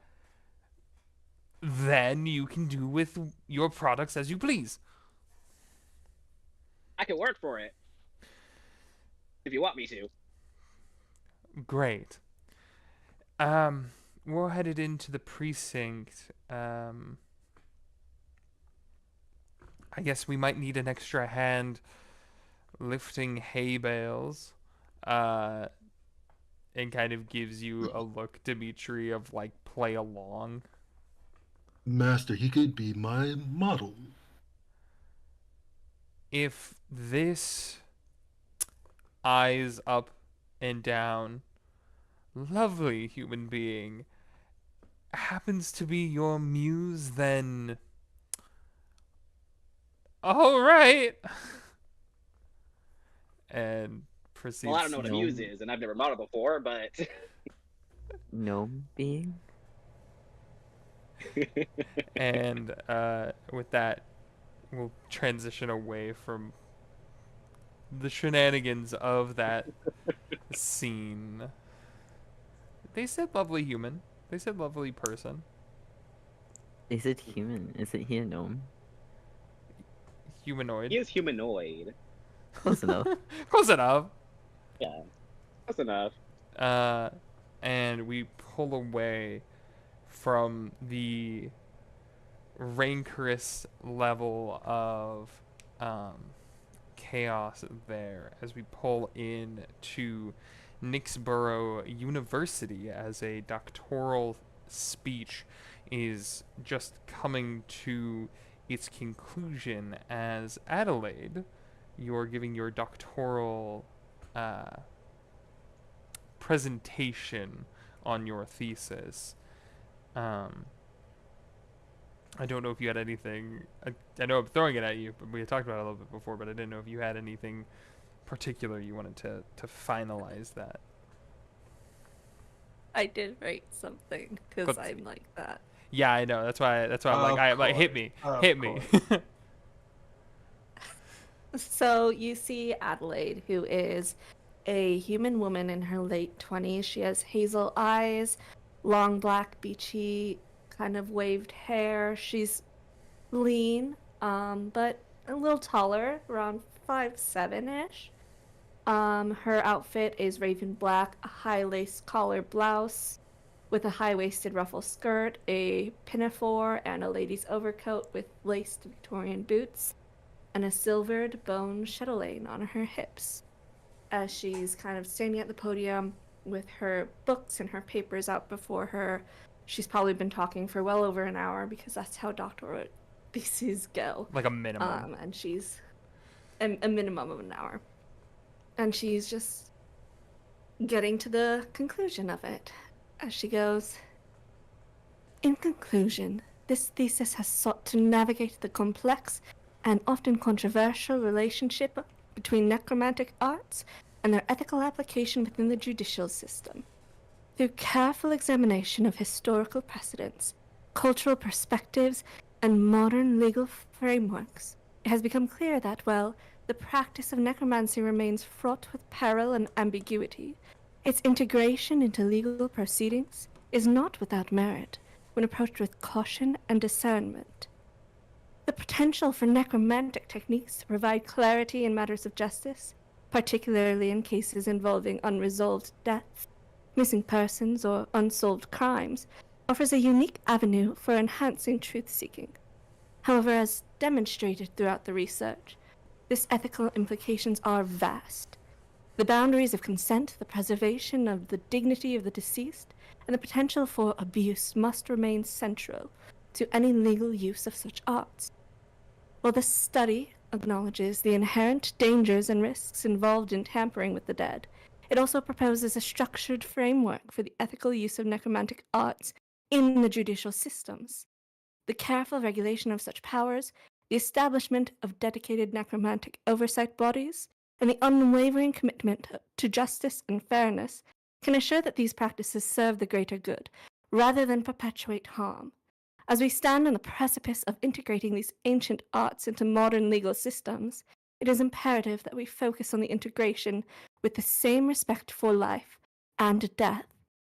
then you can do with your products as you please. I can work for it if you want me to. Great. We're headed into the precinct. I guess we might need an extra hand lifting hay bales. And kind of gives you a look, Dimitri, of like play along. Master, he could be my model. If this eyes up and down, lovely human being happens to be your muse, then all right. And proceeds. Well, I don't know what a No. muse is, and I've never modeled before, but Gnome being? And with that, we'll transition away from the shenanigans of that scene. They said lovely human. They said lovely person. Is it human? Isn't he a gnome? Humanoid. he is humanoid. Close enough. Close enough. Yeah, that's enough. And we pull away from the rancorous level of chaos there as we pull in to Nyxborough University as a doctoral speech is just coming to its conclusion as Adelaide, you're giving your doctoral presentation on your thesis. I don't know if you had anything. I know I'm throwing it at you, but we had talked about it a little bit before. But I didn't know if you had anything particular you wanted to finalize that. I did write something because Good. I'm like that. Yeah, I know. That's why I'm like, Of hit course, me, of hit me. course. So you see Adelaide, who is a human woman in her late 20s. She has hazel eyes, long black beachy kind of waved hair. She's lean, but a little taller, around 5'7" ish. Her outfit is raven black, a high lace collar blouse with a high-waisted ruffle skirt, a pinafore, and a lady's overcoat with laced Victorian boots, and a silvered bone chatelaine on her hips. As she's kind of standing at the podium with her books and her papers out before her, she's probably been talking for well over an hour because that's how doctoral theses go. Like a minimum. And she's a minimum of an hour. And she's just getting to the conclusion of it as she goes, in conclusion, this thesis has sought to navigate the complex and often controversial relationship between necromantic arts and their ethical application within the judicial system. Through careful examination of historical precedents, cultural perspectives, and modern legal frameworks, it has become clear that, while the practice of necromancy remains fraught with peril and ambiguity, its integration into legal proceedings is not without merit when approached with caution and discernment. The potential for necromantic techniques to provide clarity in matters of justice, particularly in cases involving unresolved deaths, missing persons, or unsolved crimes, offers a unique avenue for enhancing truth-seeking. However, as demonstrated throughout the research, these ethical implications are vast. The boundaries of consent, the preservation of the dignity of the deceased, and the potential for abuse must remain central to any legal use of such arts. While this study acknowledges the inherent dangers and risks involved in tampering with the dead, it also proposes a structured framework for the ethical use of necromantic arts in the judicial systems. The careful regulation of such powers, the establishment of dedicated necromantic oversight bodies, and the unwavering commitment to justice and fairness can assure that these practices serve the greater good, rather than perpetuate harm. As we stand on the precipice of integrating these ancient arts into modern legal systems, it is imperative that we focus on the integration with the same respect for life and death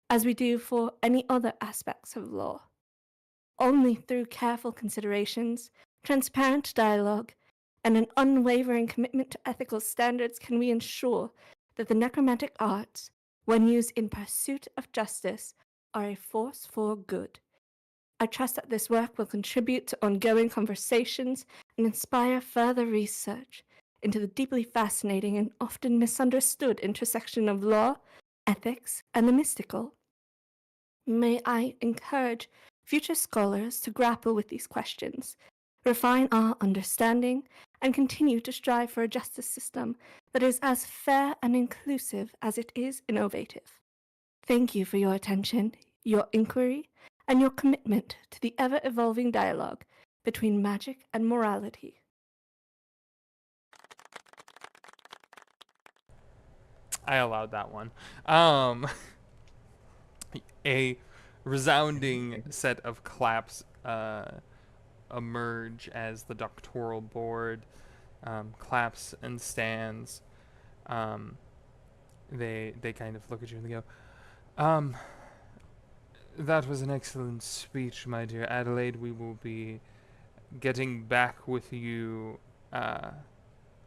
as we do for any other aspects of law. Only through careful considerations, transparent dialogue, and an unwavering commitment to ethical standards can we ensure that the necromantic arts, when used in pursuit of justice, are a force for good. I trust that this work will contribute to ongoing conversations and inspire further research into the deeply fascinating and often misunderstood intersection of law, ethics, and the mystical. May I encourage future scholars to grapple with these questions, refine our understanding, and continue to strive for a justice system that is as fair and inclusive as it is innovative. Thank you for your attention, your inquiry, and your commitment to the ever-evolving dialogue between magic and morality. I allowed that one. A resounding set of claps emerge as the doctoral board claps and stands. They kind of look at you and they go, that was an excellent speech, my dear Adelaide. We will be getting back with you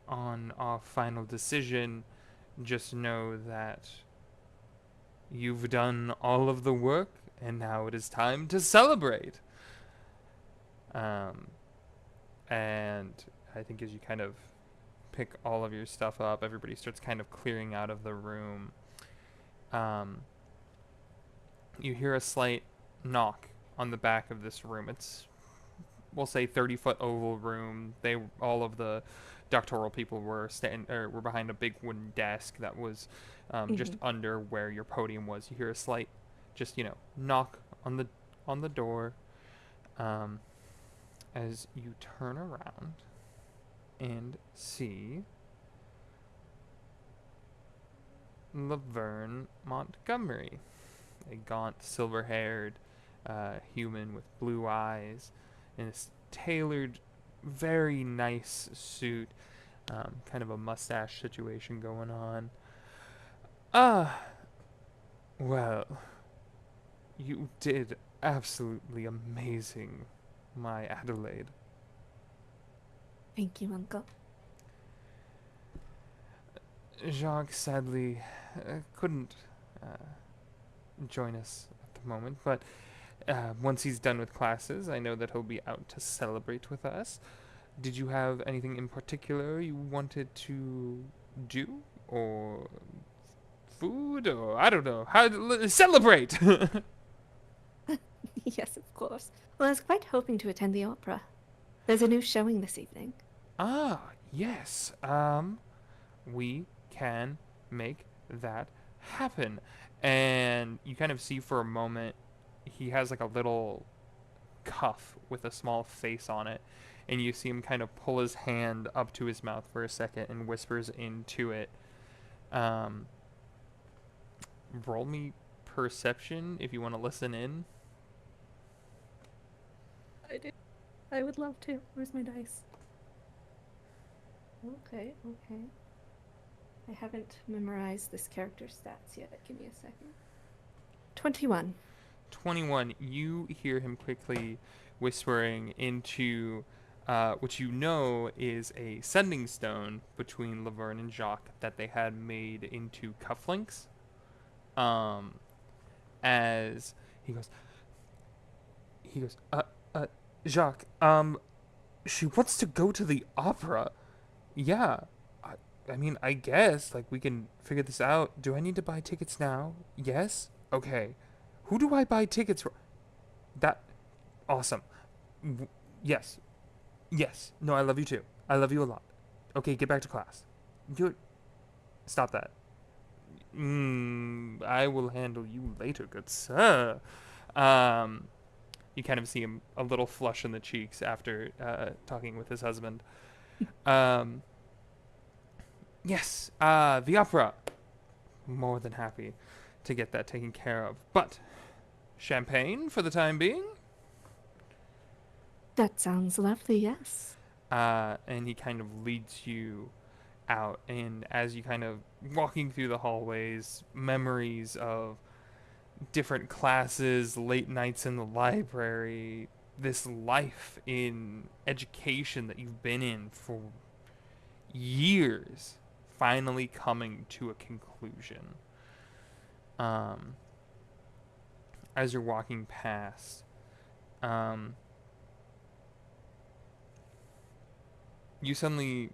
on our final decision. Just know that you've done all of the work, and now it is time to celebrate. And I think as you kind of pick all of your stuff up, everybody starts kind of clearing out of the room. You hear a slight knock on the back of this room. It's, we'll say, 30-foot oval room. All of the doctoral people were were behind a big wooden desk that was just under where your podium was. You hear a slight just knock on the door. As you turn around and see Laverne Montgomery, a gaunt, silver-haired human with blue eyes in a tailored, very nice suit, kind of a mustache situation going on. Ah, well, you did absolutely amazing, my Adelaide. Thank you, Uncle. Jacques sadly couldn't join us at the moment, but once he's done with classes, I know that he'll be out to celebrate with us. Did you have anything in particular you wanted to do, or food, or I don't know how to celebrate? Yes, of course. Well, I was quite hoping to attend the opera. There's a new showing this evening. Ah, yes. We can make that happen. And you kind of see for a moment he has like a little cuff with a small face on it, and you see him kind of pull his hand up to his mouth for a second and whispers into it. Um, Roll me perception if you want to listen in. I do. I would love to. Where's my dice? Okay. I haven't memorized this character's stats yet. Give me a second. 21. 21, you hear him quickly whispering into which is a sending stone between Laverne and Jacques that they had made into cufflinks. As he goes, Jacques, she wants to go to the opera. Yeah, I mean, I guess, like, we can figure this out. Do I need to buy tickets now? Yes? Okay. Who do I buy tickets for? That, awesome. Yes. Yes. No, I love you too. I love you a lot. Okay, get back to class. Stop that. I will handle you later, good sir. You kind of see him a little flush in the cheeks after talking with his husband. Yes, the opera. More than happy to get that taken care of. But champagne for the time being? That sounds lovely, yes. And he kind of leads you out. And as you kind of walking through the hallways, memories of different classes, late nights in the library, this life in education that you've been in for years finally coming to a conclusion. As you're walking past, you suddenly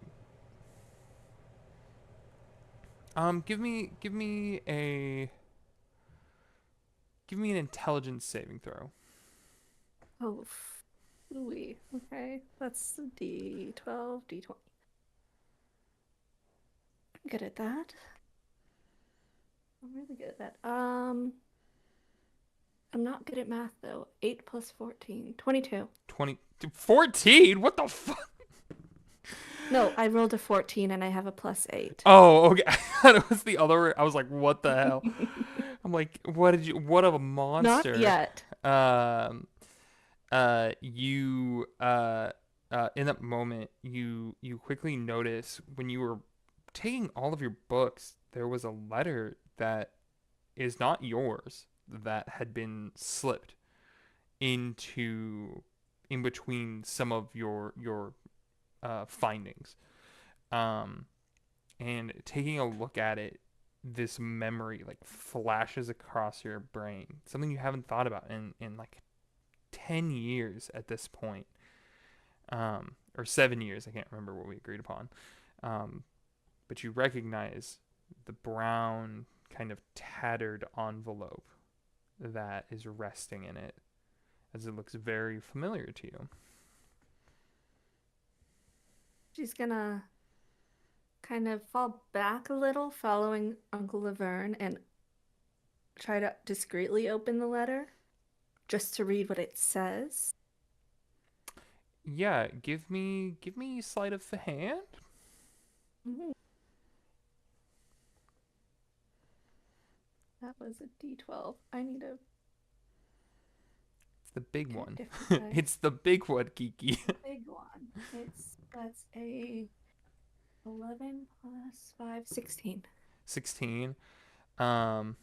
give me an intelligence saving throw. Oh, ooey. Okay, that's D12, D20. I'm good at that. I'm really good at that. I'm not good at math though. 8 plus 14. 22. 14? What the fuck? No, I rolled a 14 and I have a plus 8. Oh, okay. I thought it was the other. I was like, what the hell? I'm like, what of a monster? Not yet. You in that moment, you quickly notice when you were taking all of your books, there was a letter that is not yours that had been slipped in between some of your findings. And taking a look at it, this memory like flashes across your brain, something you haven't thought about in like 10 years at this point, or 7 years. I can't remember what we agreed upon. But you recognize the brown kind of tattered envelope that is resting in it, as it looks very familiar to you. She's gonna kind of fall back a little, following Uncle Laverne, and try to discreetly open the letter just to read what it says. Yeah, give me sleight of the hand. Mhm. That was a D12. I need a It's the big get a one. different die. It's the big one, Kiki. Big one. That's a 11 plus 5, 16. 16. Um,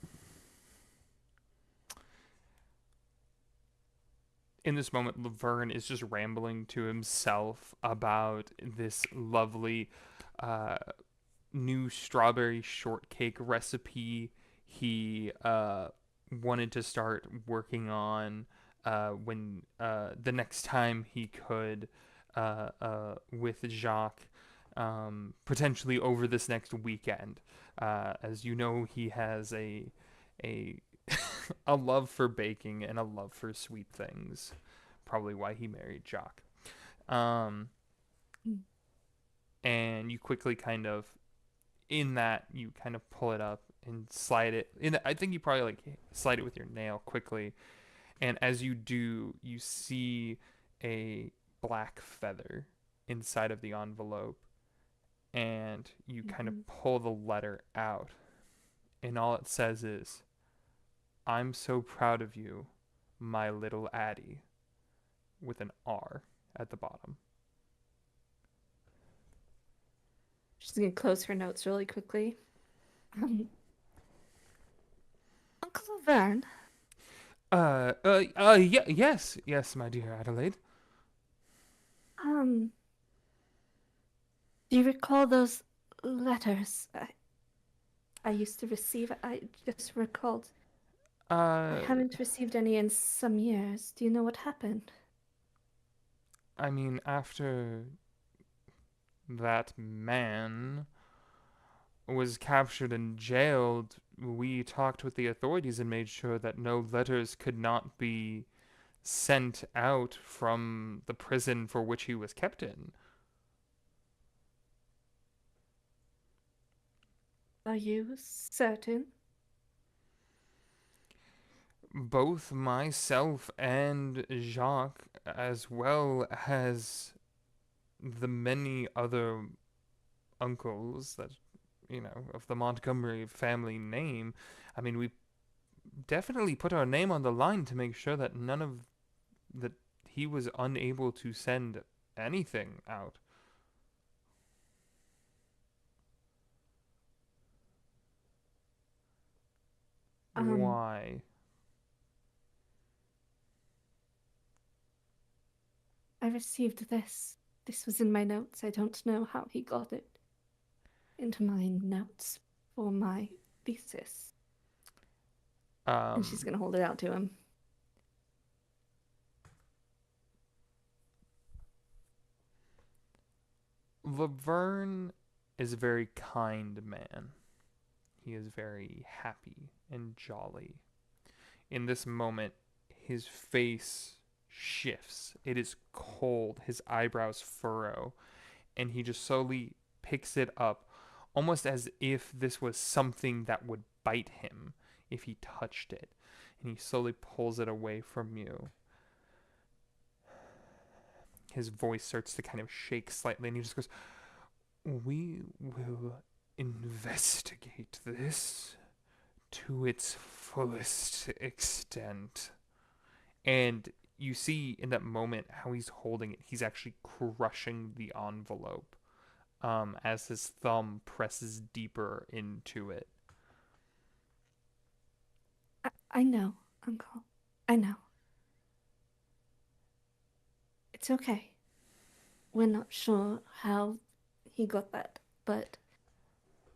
in this moment, Laverne is just rambling to himself about this lovely uh, new strawberry shortcake recipe he wanted to start working on when the next time he could with Jacques, potentially over this next weekend. As you know, he has a a love for baking and a love for sweet things. Probably why he married Jacques. Um, and you quickly kind of in that you kind of pull it up and slide it in. I think you probably like slide it with your nail quickly, and as you do, you see a black feather inside of the envelope, and you kind of pull the letter out, and all it says is, "I'm so proud of you, my little Addie," with an R at the bottom. She's gonna close her notes really quickly. Uncle Laverne, Yeah, yes, my dear Adelaide. do you recall those letters I used to receive? I just recalled I haven't received any in some years. Do you know what happened? I mean, after that man was captured and jailed, we talked with the authorities and made sure that no letters could not be sent out from the prison for which he was kept in. Are you certain? Both myself and Jacques, as well as the many other uncles that, of the Montgomery family name, I mean, we definitely put our name on the line to make sure that that he was unable to send anything out. Um, Why? I received this. This was in my notes. I don't know how he got it into my notes for my thesis. And she's gonna hold it out to him. Laverne is a very kind man. He is very happy and jolly. In this moment, his face shifts. It is cold. His eyebrows furrow. And he just slowly picks it up, almost as if this was something that would bite him if he touched it. And he slowly pulls it away from you. His voice starts to kind of shake slightly, and he just goes, "We will investigate this to its fullest extent." And you see in that moment how he's holding it. He's actually crushing the envelope as his thumb presses deeper into it. I know, Uncle. I know. It's okay. We're not sure how he got that, but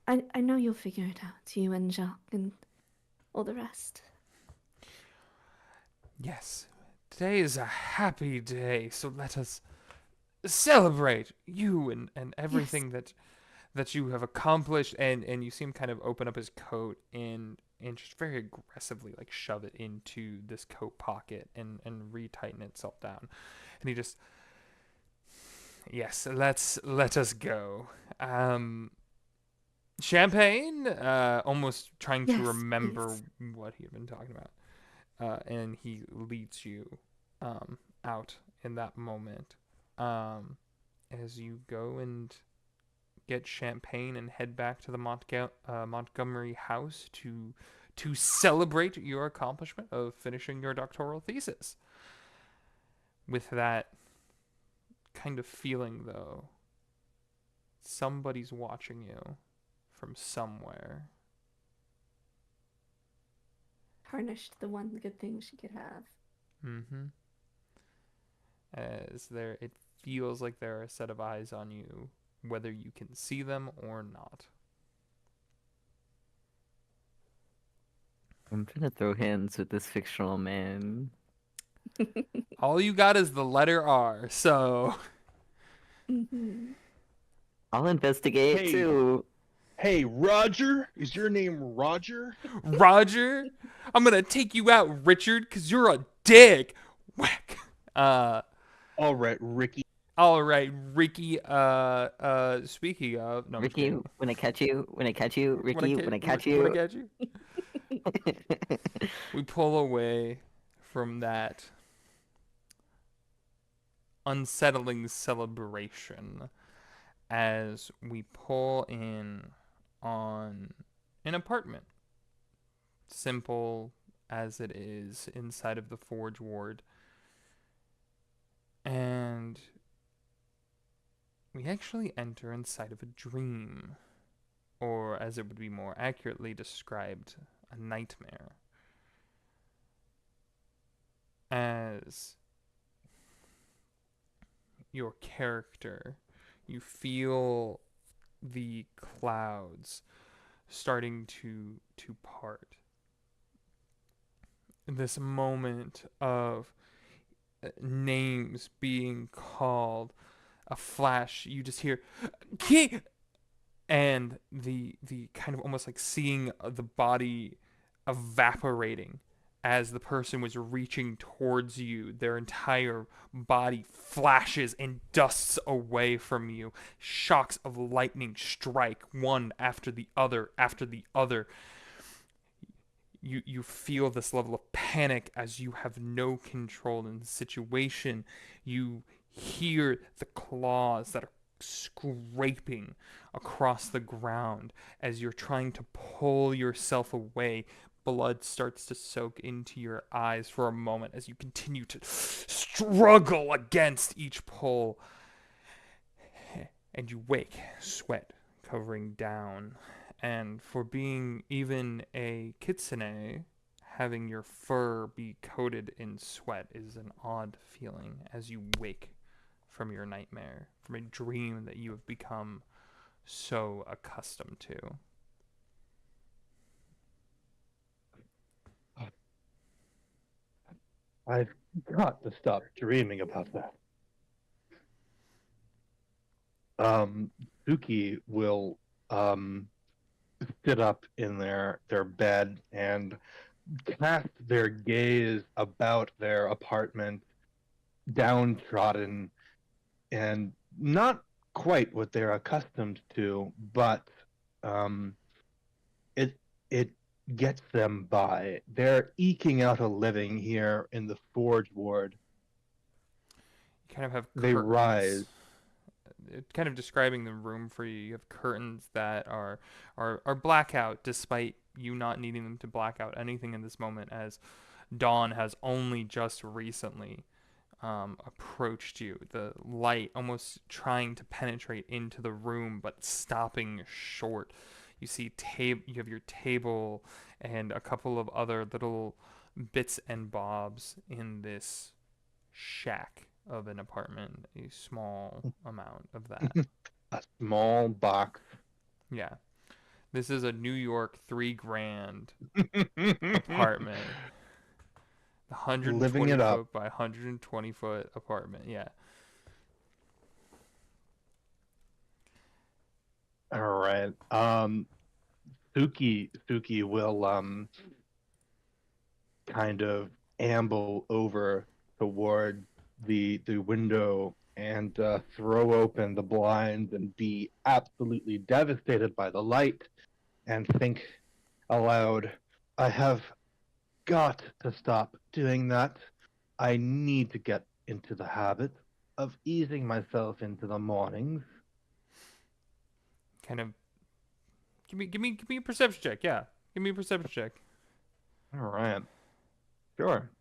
I know you'll figure it out, you and Jacques and all the rest. Yes, today is a happy day, so let us celebrate you and everything that you have accomplished. And you see him kind of open up his coat and just very aggressively like shove it into this coat pocket and retighten itself down. And he just, yes, let us go. Champagne, almost trying to Yes, remember please. what he had been talking about. And he leads you out in that moment. As you go and get champagne and head back to the Montgomery house to celebrate your accomplishment of finishing your doctoral thesis. With that kind of feeling, though, somebody's watching you from somewhere. Tarnished the one good thing she could have. Mm-hmm. As there, it feels like there are a set of eyes on you, whether you can see them or not. I'm trying to throw hands with this fictional man. All you got is the letter R, so Mm-hmm. I'll investigate Hey. too. Hey, Roger, is your name Roger? Roger, I'm gonna take you out, Richard, cause you're a dick. Whack. All right, Ricky. All right, Ricky. Speaking of, no, I'm just Ricky, kidding. when I catch you, Ricky, when I catch When I you. catch you, we pull away from that unsettling celebration as we pull in on an apartment, simple as it is inside of the Forge Ward, and we actually enter inside of a dream, or as it would be more accurately described, a nightmare. As your character, you feel the clouds starting to part. This moment of names being called, a flash, you just hear King, and the kind of almost like seeing the body evaporating as the person was reaching towards you. Their entire body flashes and dusts away from you. Shocks of lightning strike one after the other after the other. You feel this level of panic as you have no control in the situation. You hear the claws that are scraping across the ground as you're trying to pull yourself away. Blood starts to soak into your eyes for a moment as you continue to struggle against each pull. And you wake, sweat covering down. And for being even a kitsune, having your fur be coated in sweat is an odd feeling as you wake from your nightmare, from a dream that you have become so accustomed to. I've got to stop dreaming about that. Suki will sit up in their bed and cast their gaze about their apartment, downtrodden and not quite what they're accustomed to, but it it gets them by. They're eking out a living here in the Forge Ward. You kind of have They rise. Kind of describing the room for you. You have curtains that are blackout, despite you not needing them to black out anything in this moment, as dawn has only just recently approached you. The light almost trying to penetrate into the room, but stopping short. You see, you have your table and a couple of other little bits and bobs in this shack of an apartment, a small amount of that. A small box. Yeah. This is a New York $3,000 apartment. 120 Living it up. foot by 120 foot apartment. Yeah. All right. Suki will kind of amble over toward the window and throw open the blinds and be absolutely devastated by the light and think aloud, I have got to stop doing that. I need to get into the habit of easing myself into the mornings. Kind of give me a perception check. Yeah, give me a perception check. All right, sure.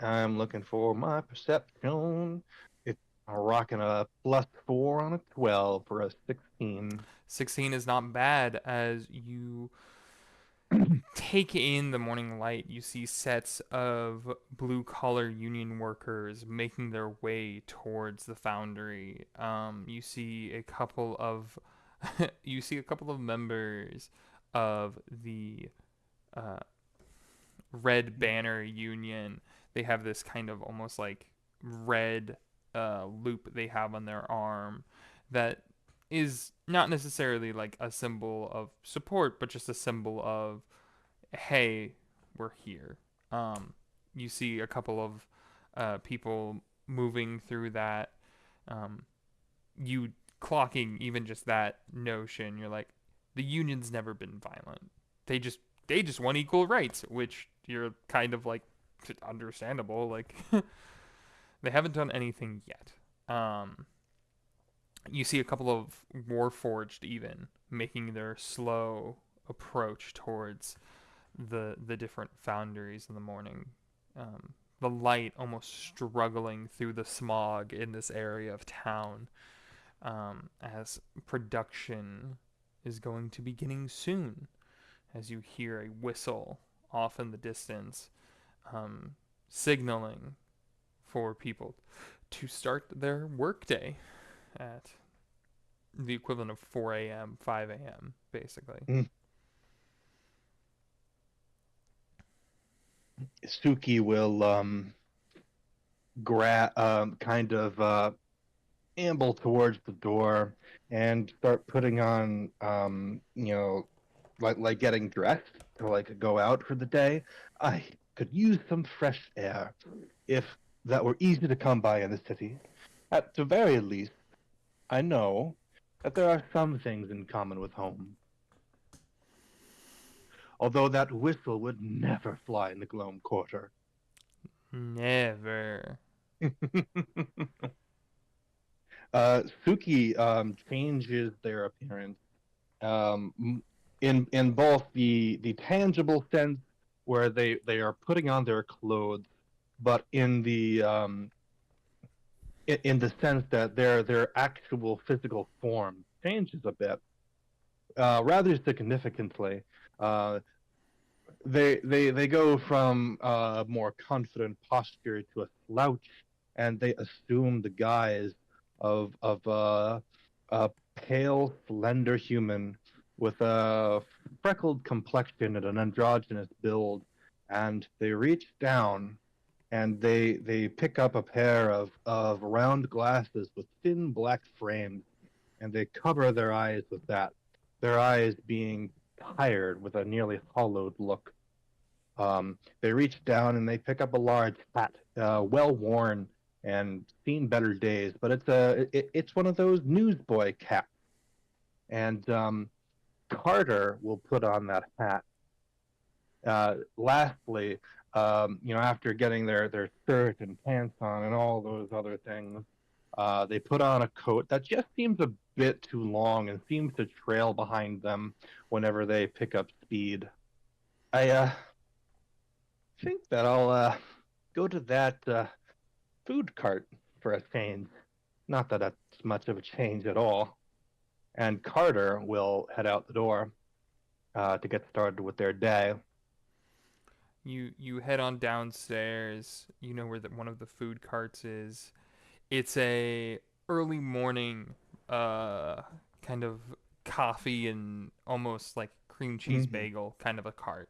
I'm looking for my perception. It's rocking a +4 on a 12 for a 16. 16 is not bad as you take in the morning light. You see sets of blue collar union workers making their way towards the foundry. You see a couple of you see a couple of members of the uh, Red Banner Union. They have this kind of almost like red loop they have on their arm that is not necessarily like a symbol of support, but just a symbol of, hey, we're here. You see a couple of people moving through that. Um, you clocking even just that notion. You're like, the union's never been violent. They just want equal rights, which you're kind of like understandable. Like they haven't done anything yet. You see a couple of Warforged even making their slow approach towards the different foundries in the morning. The light almost struggling through the smog in this area of town, as production is going to be beginning soon. As you hear a whistle off in the distance, signaling for people to start their workday at the equivalent of 4 a.m., 5 a.m., basically. Suki will kind of amble towards the door and start putting on like getting dressed to like go out for the day. I could use some fresh air if that were easy to come by in the city. At the very least, I know that there are some things in common with home. Although that whistle would never fly in the Gloam Quarter. Never. Suki changes their appearance in both the tangible sense where they are putting on their clothes, but in the sense that their actual physical form changes a bit, rather significantly. They go from a more confident posture to a slouch, and they assume the guise of a pale, slender human with a freckled complexion and an androgynous build, and they reach down and they pick up a pair of round glasses with thin black frames, and they cover their eyes with that. Their eyes being tired with a nearly hollowed look. They reach down and they pick up a large hat, well worn and seen better days, but it's one of those newsboy caps. And Carter will put on that hat. Lastly, after getting their shirt and pants on and all those other things, they put on a coat that just seems a bit too long and seems to trail behind them whenever they pick up speed. I think that I'll go to that food cart for a change. Not that that's much of a change at all. And Carter will head out the door to get started with their day. You head on downstairs. You know where one of the food carts is. It's a early morning kind of coffee and almost like cream cheese bagel kind of a cart.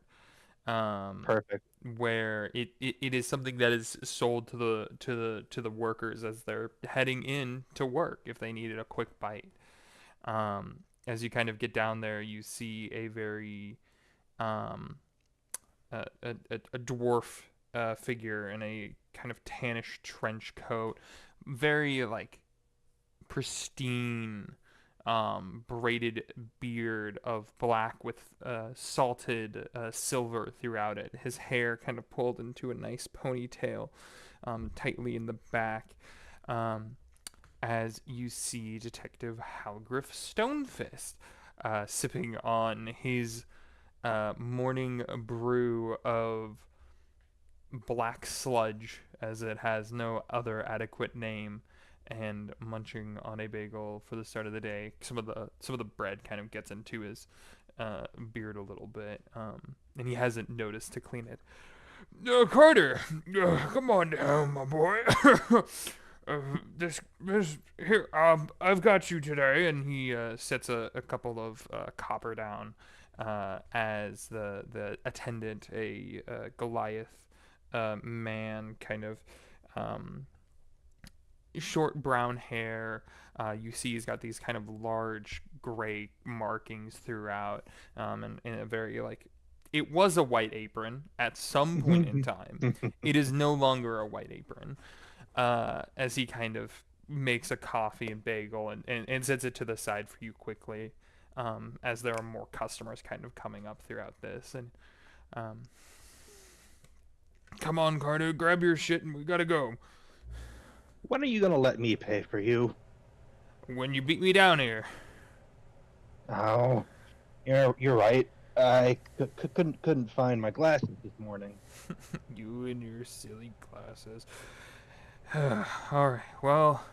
Perfect. Where it is something that is sold to the workers as they're heading in to work if they needed a quick bite. As you kind of get down there, you see a very um, a dwarf figure in a kind of tannish trench coat, very like pristine braided beard of black with salted silver throughout it. His hair kind of pulled into a nice ponytail, tightly in the back. As you see Detective Halgriff Stonefist sipping on his morning brew of black sludge, as it has no other adequate name, and munching on a bagel for the start of the day. Some of the bread kind of gets into his beard a little bit, and he hasn't noticed to clean it. Carter, come on down, my boy. This here. I've got you today, and he sets a couple of copper down as the attendant, a Goliath man, kind of short brown hair. You see he's got these kind of large gray markings throughout, and in a very like. It was a white apron at some point in time. It is no longer a white apron. As he kind of makes a coffee and bagel and sets it to the side for you quickly, as there are more customers kind of coming up throughout this. And come on, Carter, grab your shit and we gotta go. When are you gonna let me pay for you? When you beat me down here. Oh, you're right. I couldn't find my glasses this morning. You and your silly glasses. Alright, well,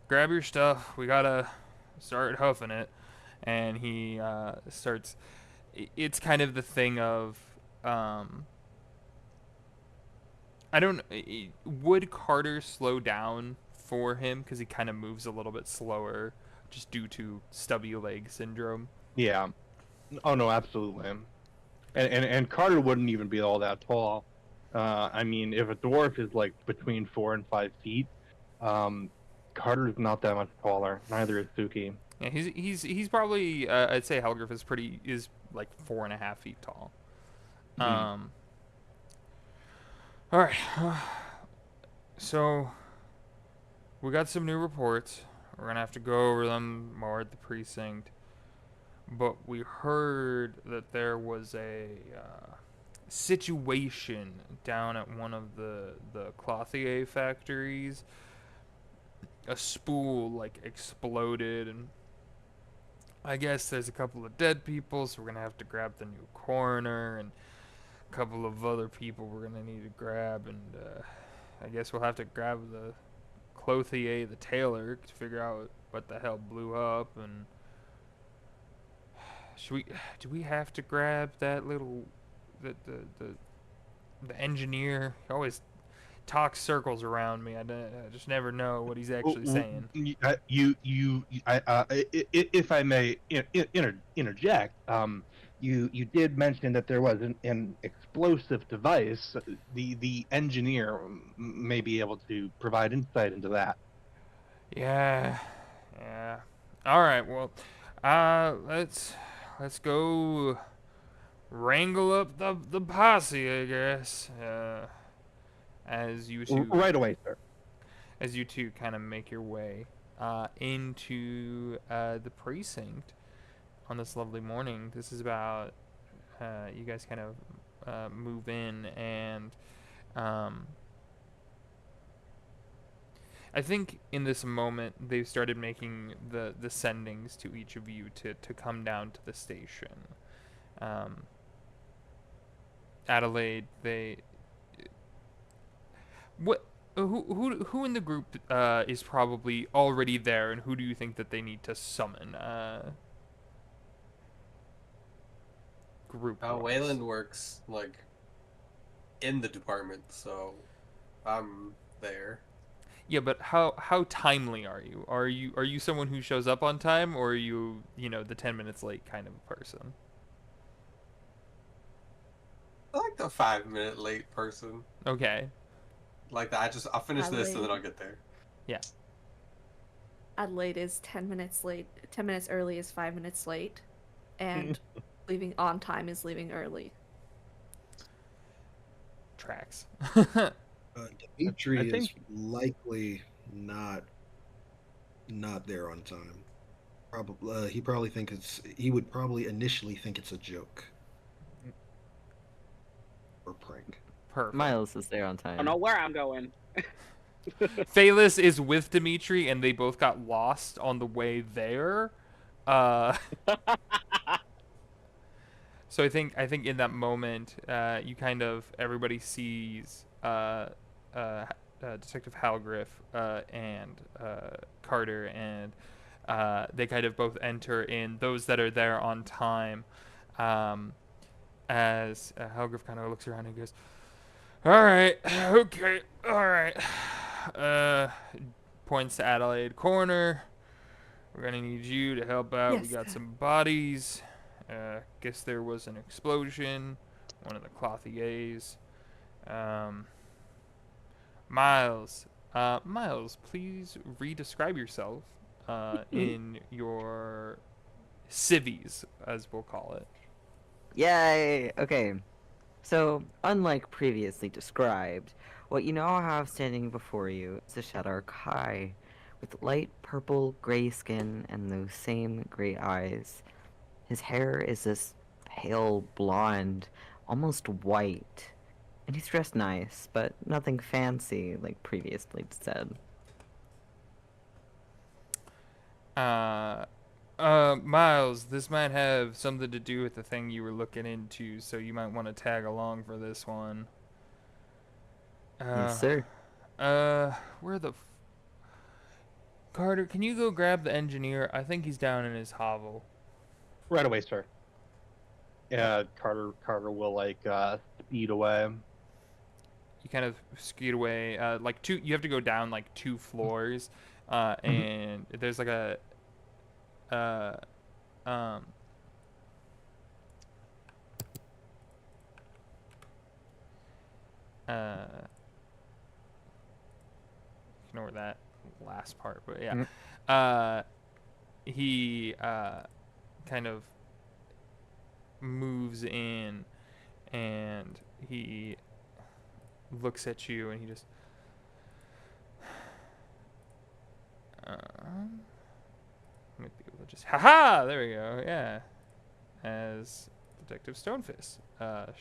grab your stuff. We gotta start huffing it. And he starts. It's kind of the thing of. I don't. Would Carter slow down for him? Because he kind of moves a little bit slower just due to stubby leg syndrome. Yeah. Oh no, absolutely. And Carter wouldn't even be all that tall. I mean, if a dwarf is like between 4 and 5 feet, Carter's not that much taller. Neither is Suki. Yeah, he's probably I'd say Helgriff is like 4.5 feet tall. All right, so we got some new reports. We're gonna have to go over them more at the precinct. But we heard that there was a situation down at one of the Clothier factories. A spool like exploded, and I guess there's a couple of dead people, so we're gonna have to grab the new coroner and a couple of other people we're gonna need to grab, and I guess we'll have to grab the Clothier, the tailor, to figure out what the hell blew up. And do we have to grab that little the engineer? He always talks circles around me. I just never know what he's actually saying. If I may interject, you did mention that there was an explosive device. The engineer may be able to provide insight into that. Yeah. All right. Well, let's go wrangle up the posse, I guess. As you two right away, sir. As you two kind of make your way into the precinct on this lovely morning. This is about you guys kind of move in, and I think in this moment they've started making the sendings to each of you to come down to the station. Adelaide, who in the group is probably already there, and who do you think that they need to summon? Group. Wayland works like in the department, so I'm there. Yeah, but how timely are you? Are you someone who shows up on time, or are you the 10 minutes late kind of a person? I like the 5-minute late person. Okay. Like that. I'll finish this and then I'll get there. Yeah. Adelaide is 10 minutes late. 10 minutes early is 5 minutes late, and leaving on time is leaving early. Tracks. Dimitri is likely not not there on time. Probably he would probably initially think it's a joke or prank. Perfect. Miles is there on I don't time. know where I'm going. Phelis is with Dimitri, and they both got lost on the way there. Uh, so I think in that moment, you kind of everybody sees Detective Halgriff and Carter, and they kind of both enter in. Those that are there on time, as Halgriff kind of looks around and goes, "All right, okay, all right." Uh, Points to Adelaide Corner. We're gonna need you to help out. We Yes. got some bodies. Guess there was an explosion. One of the clothiers. Miles. Miles, please re-describe yourself in your civvies, as we'll call it. Yay! Okay. So, unlike previously described, what you now have standing before you is a Shadar Kai, with light purple gray skin and those same gray eyes. His hair is this pale blonde, almost white, and he's dressed nice, but nothing fancy like previously said. Uh, Miles, this might have something to do with the thing you were looking into, so you might want to tag along for this one. Yes, sir. Where the Carter, can you go grab the engineer? I think he's down in his hovel. Right away, sir. Yeah, Carter will like speed away. You kind of scoot away, like two. You have to go down like 2 floors, and there's like a, um, ignore that last part, but yeah, he kind of moves in, and he looks at you, and he just might be able to just haha, there we go, yeah, as Detective Stonefist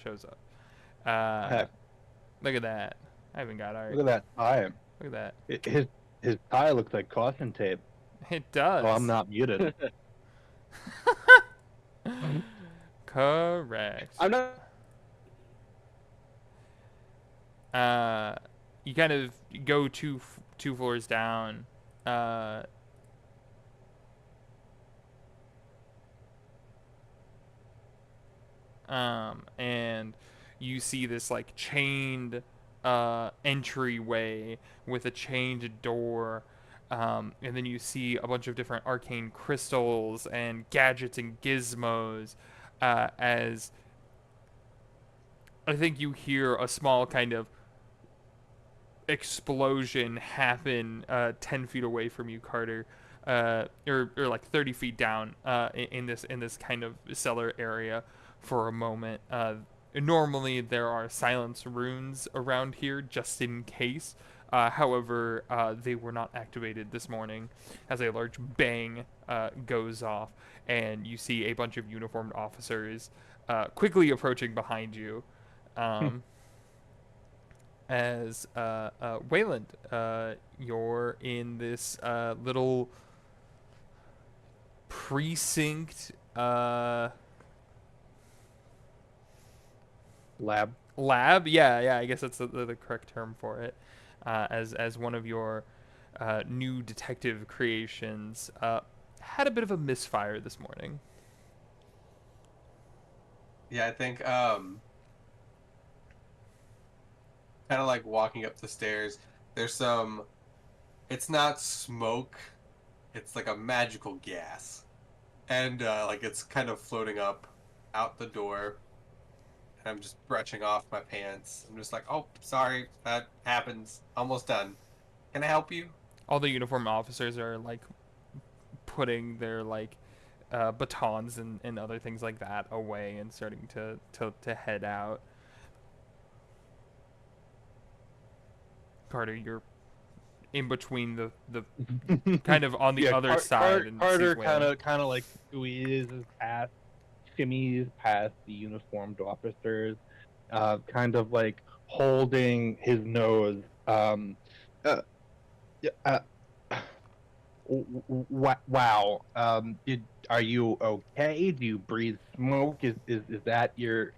shows up. Heck, Look at that. I haven't got art. look at that tie. Look at that. His tie looks like caution tape. It does. Oh, I'm not muted. Correct. I'm not. You kind of go two floors down. And you see this like chained entryway with a chained door. And then you see a bunch of different arcane crystals and gadgets and gizmos, as I think you hear a small kind of explosion happen 10 feet away from you, Carter, or like 30 feet down in this kind of cellar area for a moment. Normally there are silence runes around here just in case. However, they were not activated this morning, as a large bang goes off, and you see a bunch of uniformed officers quickly approaching behind you. As Wayland, you're in this little precinct Lab. Yeah, I guess that's the correct term for it. As one of your new detective creations, had a bit of a misfire this morning. Yeah, I think kind of like walking up the stairs. There's some. It's not smoke. It's like a magical gas, and like it's kind of floating up out the door. And I'm just brushing off my pants. I'm just like, oh, sorry, that happens. Almost done. Can I help you? All the uniformed officers are like putting their like batons and other things like that away and starting to head out. Carter, you're in between the kind of on the Yeah, other side and Carter sees Waylon. kind of like squeezes past, shimmies past the uniformed officers, kind of like holding his nose. Yeah, wow. Are you okay? Do you breathe smoke? Is that your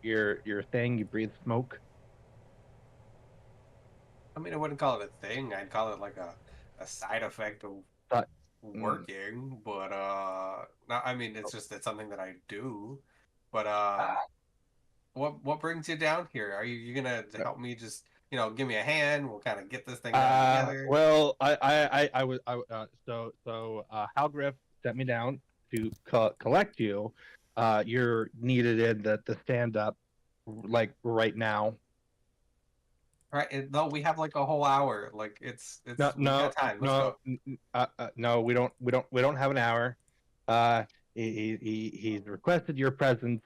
thing? You breathe smoke? I mean, I wouldn't call it a thing. I'd call it like a side effect of But, working. But no, I mean, it's something that I do. But what brings you down here? Are you gonna help me? Just give me a hand. We'll kind of get this thing done together. Well, I was Halgriff sent me down to collect you. You're needed in the stand up, like right now. Right? No, we have like a whole hour. Like it's we've got time. Let's go. No, we don't have an hour. He's requested your presence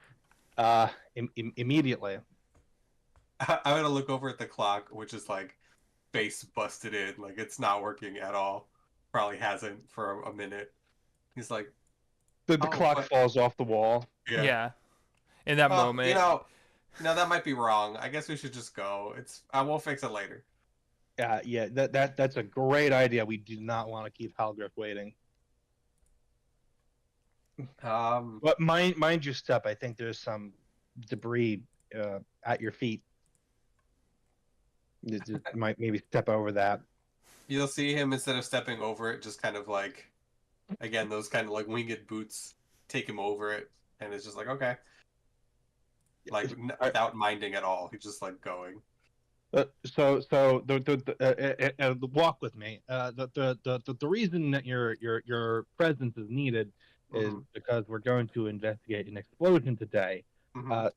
immediately. I'm gonna look over at the clock, which is like face busted in, like it's not working at all. Probably hasn't for a minute. He's like, The clock falls off the wall. Yeah. In that moment. That might be wrong. I guess we should just go. We'll fix it later. Yeah, that's a great idea. We do not want to keep Halgriff waiting. But mind your step. I think there's some debris at your feet. You might maybe step over that. You'll see him, instead of stepping over it, just kind of like, again, those kind of like winged boots take him over it, and it's just like, okay, like without minding at all. He's just like going. So walk with me. The reason that your presence is needed is because we're going to investigate an explosion today. Not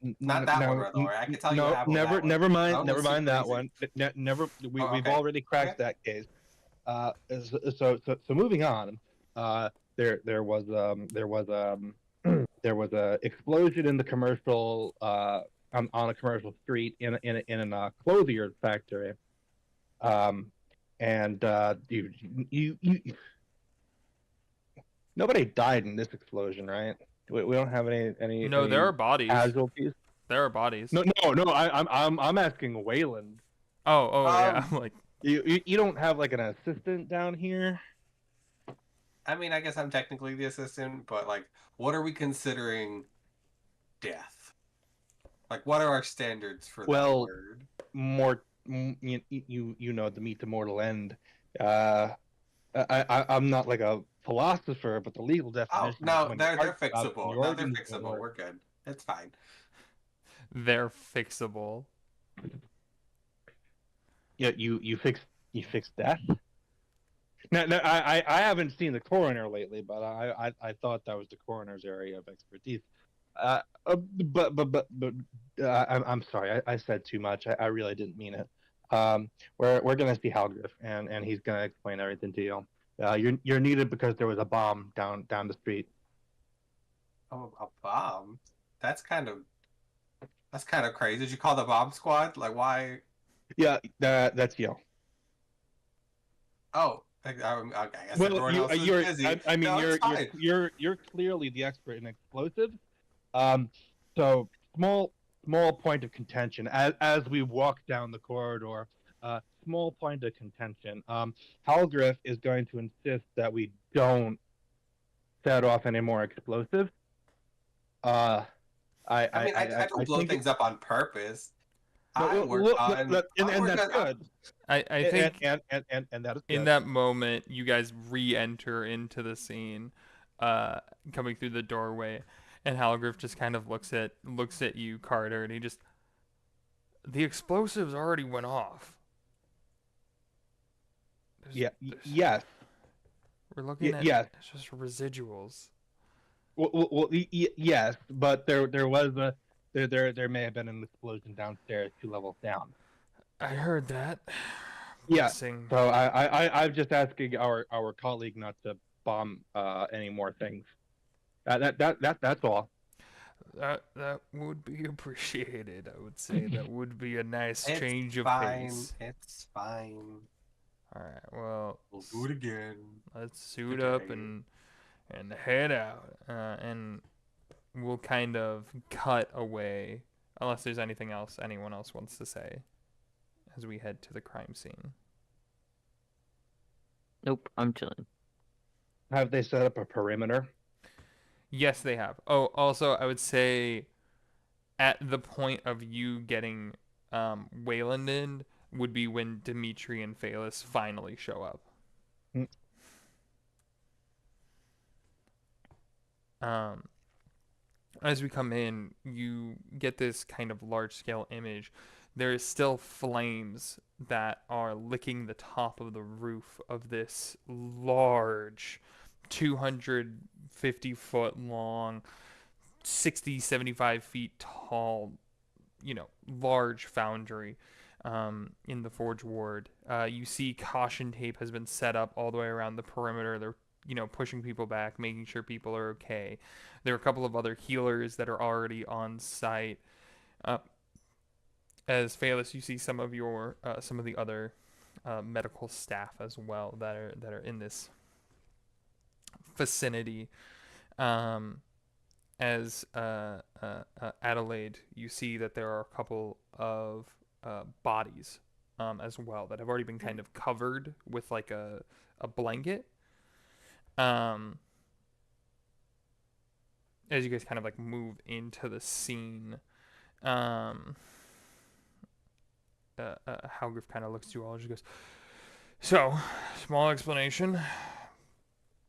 that one, though. Right? I can tell you what happened. Never mind that crazy. one. We've already cracked that case. So moving on. There was a explosion in the commercial on a commercial street in a clothier factory. You nobody died in this explosion, right? We don't have any. No, there are bodies. Casualties. There are bodies. No. I'm asking Wayland. Oh yeah. I'm like, you don't have like an assistant down here. I mean, I guess I'm technically the assistant, but like, what are we considering death? Like, what are our standards for that word? You know, the meet the mortal end. I'm not like a philosopher, but the legal definition. Oh, no, they're fixable. No, they're fixable. We're good. It's fine. They're fixable. Yeah, you fix death. No, I haven't seen the coroner lately, but I thought that was the coroner's area of expertise. But I'm sorry, I said too much. I really didn't mean it. We're gonna see Halgriff, and he's gonna explain everything to you. You're needed because there was a bomb down the street. Oh, a bomb? That's kind of crazy. Did you call the bomb squad? Like, why? Yeah, that's you. Oh, I guess well, everyone else is busy. I mean, no, you're clearly the expert in explosives. So small point of contention as we walk down the corridor. Small point of contention. Halgriff is going to insist that we don't set off any more explosives. I don't blow things up on purpose. And that's good. I think and that is good. In that moment, you guys re-enter into the scene, coming through the doorway, and Halgriff just kind of looks at you, Carter, and the explosives already went off. Yes. We're looking at it's just residuals. Yes, but there may have been an explosion downstairs 2 levels down. I heard that. Yeah. So I'm just asking our colleague not to bomb any more things. That's all. That would be appreciated. I would say that would be a nice change of pace. It's fine. All right. Well, We'll do it again. let's suit up Today. and head out. And we'll kind of cut away, unless there's anything else anyone else wants to say, as we head to the crime scene. Nope, I'm chilling. Have they set up a perimeter? Yes, they have. Oh, also, I would say at the point of you getting Wayland in would be when Dimitri and Phalis finally show up. Mm. As we come in, you get this kind of large scale image. There is still flames that are licking the top of the roof of this large 250-foot long, 60, 75 feet tall, large foundry in the Forge Ward. You see caution tape has been set up all the way around the perimeter. They're pushing people back, making sure people are okay. There are a couple of other healers that are already on site. As Phalis, you see some of the other medical staff as well that are in this vicinity. As Adelaide, you see that there are a couple of bodies as well that have already been kind of covered with like a blanket. As you guys kind of like move into the scene, Halgriff kind of looks to you all and just goes, "So, small explanation.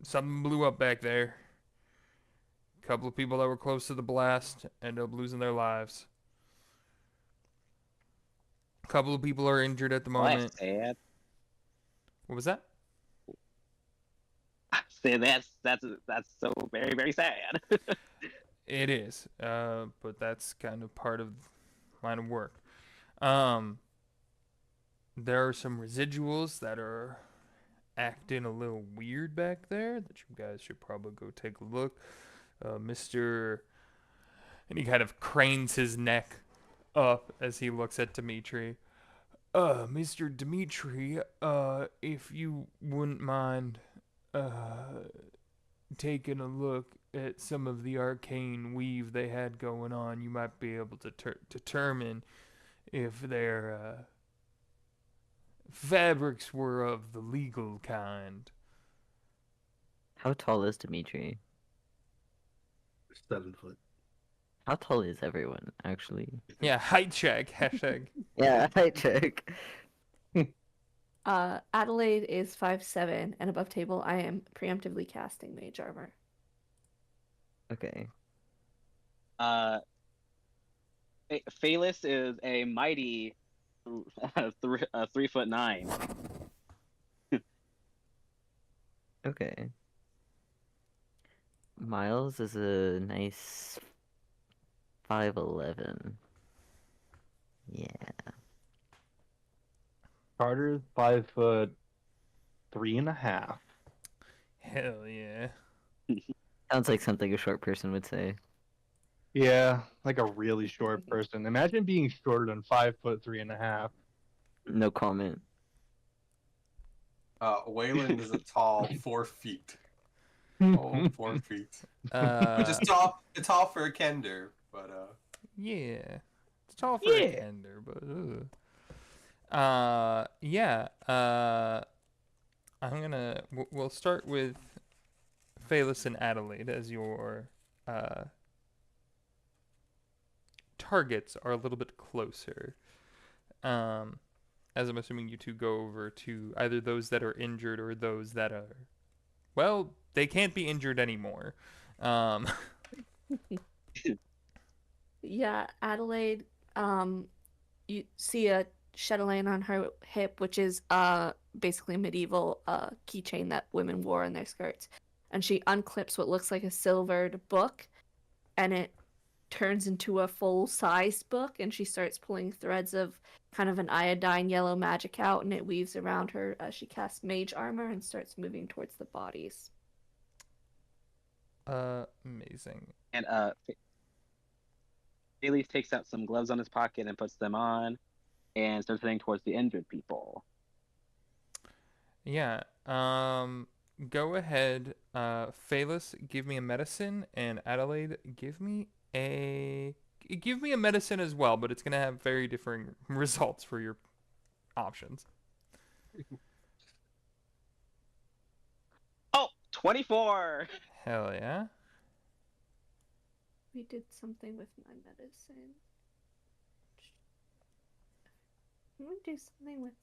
Something blew up back there. A couple of people that were close to the blast end up losing their lives. A couple of people are injured at the Well, moment." that's sad. What was that? Say that's so very, very sad. It is, but that's kind of part of line of work. There are some residuals that are acting a little weird back there that you guys should probably go take a look. Mr. And he kind of cranes his neck up as he looks at Dimitri. Mr. Dimitri, if you wouldn't mind, taking a look at some of the arcane weave they had going on, you might be able to determine if their fabrics were of the legal kind. How tall is Dimitri? 7 foot. How tall is everyone, actually? Yeah, height check, hashtag. Yeah, I check. Adelaide is 5'7", and above table, I am preemptively casting mage armor. Okay. Phalis is a mighty 3'9". Okay. Miles is a nice 5'11". Yeah. Carter's 5'3.5". Hell yeah. Sounds like something a short person would say. Yeah, like a really short person. Imagine being shorter than 5'3.5". No comment. Wayland is a tall 4 feet. Oh, 4 feet. Which is tall for a Kender, but Yeah. It's tall for a Kender, but yeah. We'll start with Phalis and Adelaide as your targets are a little bit closer. As I'm assuming you two go over to either those that are injured or those that are, well, they can't be injured anymore. Yeah, Adelaide, you see a chatelaine on her hip, which is basically a medieval keychain that women wore on their skirts. And she unclips what looks like a silvered book, and it turns into a full-sized book, and she starts pulling threads of kind of an iodine yellow magic out, and it weaves around her as she casts mage armor and starts moving towards the bodies. Amazing. And Phalis takes out some gloves on his pocket and puts them on, and starts heading towards the injured people. Yeah. Go ahead. Phalus, give me a medicine, and Adelaide, give me a medicine as well, but it's gonna have very differing results for your options. Oh, 24. Hell yeah. We did something with my medicine. Can we do something with?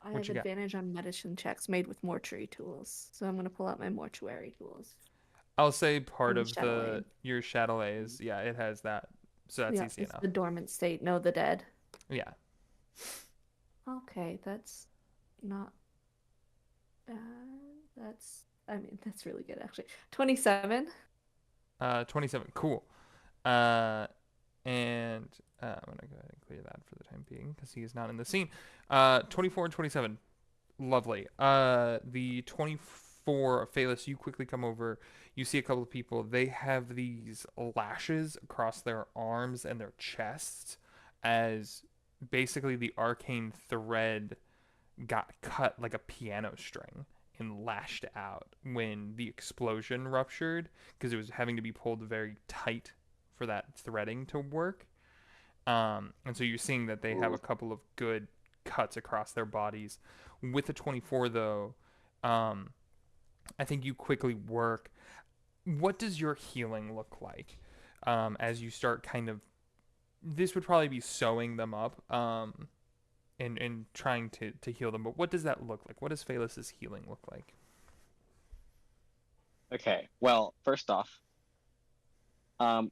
I What have you got? advantage on medicine checks made with mortuary tools, so I'm gonna pull out my mortuary tools. I'll say part And of Chatelaine. your Chatelaine is, yeah, it has that, so that's Yeah, easy it's enough. the dormant state. Know the dead. Yeah. Okay, that's not bad. That's really good actually. 27. 27. Cool. Uh, and I'm gonna go ahead and clear that for the time being because he is not in the scene. 24 and 27. Lovely. The 24, Phalus, you quickly come over. You see a couple of people. They have these lashes across their arms and their chests as basically the arcane thread got cut like a piano string and lashed out when the explosion ruptured because it was having to be pulled very tight for that threading to work. And so you're seeing that they have a Ooh. couple of good cuts across their bodies. With the 24, though, um, I think you quickly work. What does your healing look like as you start kind of? This would probably be sewing them up and trying to heal them. But what does that look like? What does Phalus's healing look like? Okay. Well, first off,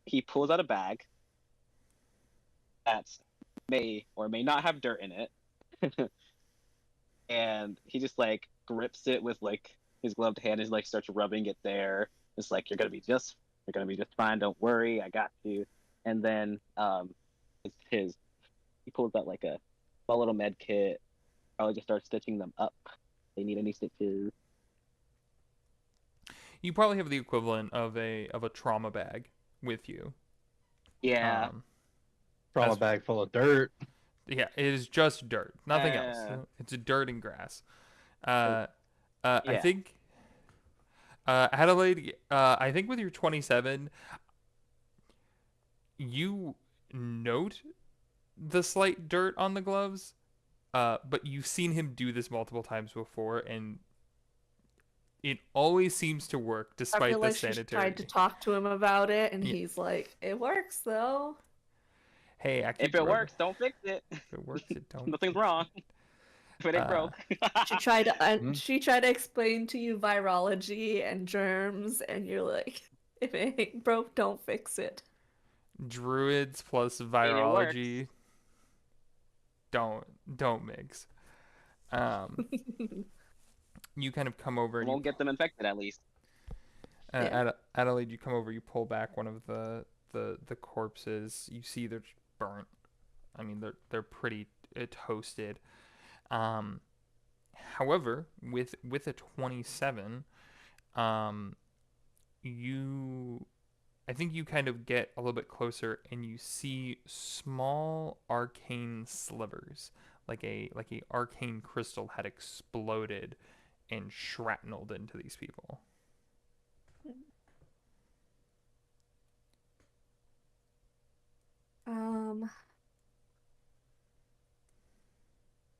he pulls out a bag that may or may not have dirt in it, and he just like grips it with like his gloved hand and like starts rubbing it there. It's like you're gonna be just fine. Don't worry, I got you. And then it's his he pulls out like a small little med kit. Probably just starts stitching them up. They need any stitches. You probably have the equivalent of a trauma bag with you. Yeah. Um, Trauma as bag full of dirt. Yeah, it is just dirt, nothing else. Uh, It's dirt and grass. oh, Uh, I yeah. think Adelaide. I think with your 27, you note the slight dirt on the gloves. But you've seen him do this multiple times before, and it always seems to work I despite feel the like she tried to sanitary. talk to him about it, and Yeah. he's like, "It works though." Hey, I If keep it rubbing. works, don't fix it. If it works, it don't Nothing's fix wrong. it. If it ain't Uh, broke. She tried to explain to you virology and germs, and you're like, "If it ain't broke, don't fix it." Druids plus And it works. virology don't don't mix. Um, you kind of come over It and you won't get them infected at least. Yeah. Adelaide, you come over, you pull back one of the corpses. You see they're just burnt. I mean, they're pretty toasted. Um, however, with a 27, um, you I think you kind of get a little bit closer and you see small arcane slivers, like a arcane crystal had exploded and shrapneled into these people. Um,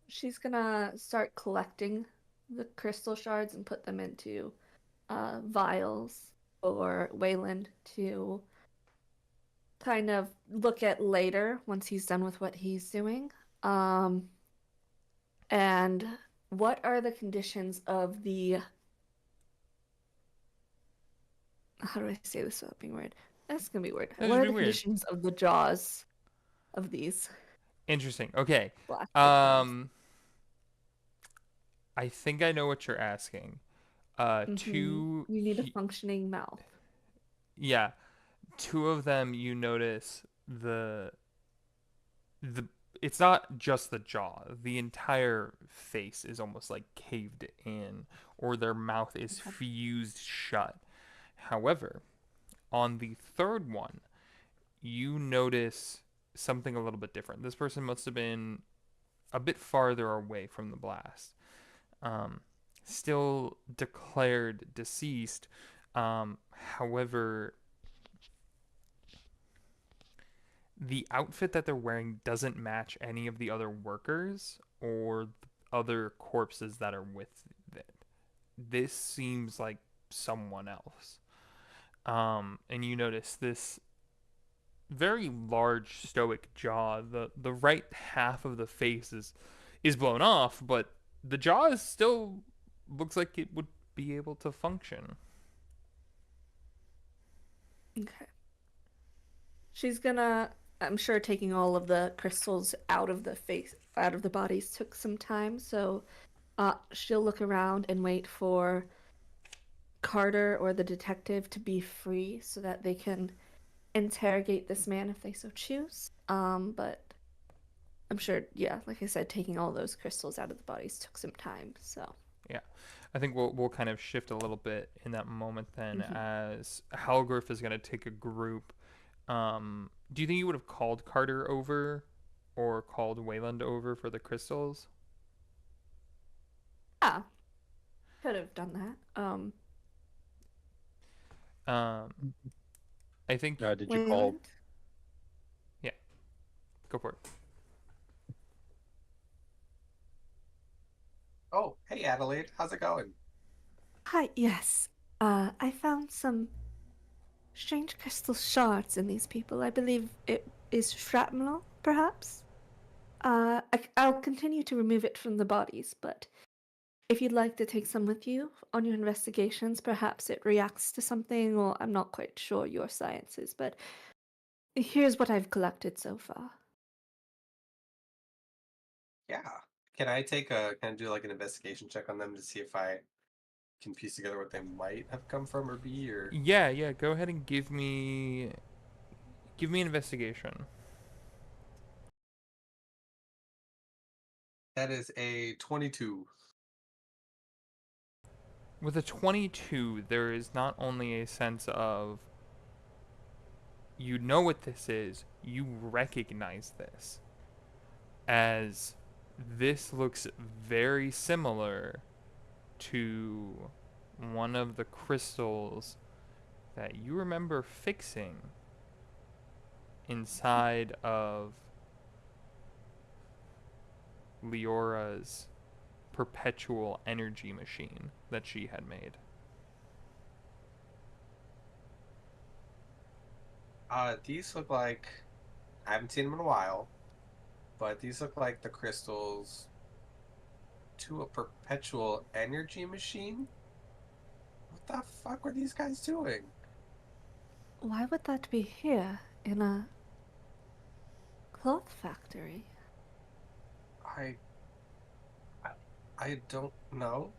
she's gonna start collecting the crystal shards and put them into vials for Wayland to kind of look at later once he's done with what he's doing. And what are the conditions of the, how do I say this without being weird? That's gonna be weird. That What would are be the weird. conditions of the jaws of these Interesting. Okay. black victims? Um, I think I know what you're asking. Two, You need a functioning mouth. yeah, two of them. You notice the. It's not just the jaw. The entire face is almost like caved in, or their mouth is Okay. fused shut. However, on the third one, you notice something a little bit different. This person must have been a bit farther away from the blast. Still declared deceased. However, the outfit that they're wearing doesn't match any of the other workers or other corpses that are with it. This seems like someone else. And you notice this very large stoic jaw. The right half of the face is blown off, but the jaw is still looks like it would be able to function. Okay. She's gonna, I'm sure taking all of the crystals out of the face, out of the bodies took some time, so she'll look around and wait for Carter or the detective to be free so that they can interrogate this man if they so choose. But I'm sure, yeah, like I said, taking all those crystals out of the bodies took some time, so. Yeah. I think we'll kind of shift a little bit in that moment then, Mhm. as Halgriff is going to take a group. Do you think you would have called Carter over or called Wayland over for the crystals? Yeah, could have done that. Um, I think, Did you call? Wayland? yeah, go for it. Oh, hey Adelaide, how's it going? Hi, yes. I found some strange crystal shards in these people. I believe it is shrapnel, perhaps? I'll continue to remove it from the bodies, but if you'd like to take some with you on your investigations, perhaps it reacts to something, or I'm not quite sure your sciences, but here's what I've collected so far. Yeah. Can I do like an investigation check on them to see if I can piece together what they might have come from or be, or Yeah, go ahead and give me an investigation. that is a 22. With a 22, there is not only a sense of you know what this is, you recognize this, as this looks very similar to one of the crystals that you remember fixing inside of Leora's perpetual energy machine that she had made. These look like, I haven't seen them in a while, but these look like the crystals to a perpetual energy machine. What the fuck were these guys doing? Why would that be here in a cloth factory? I I, I don't know.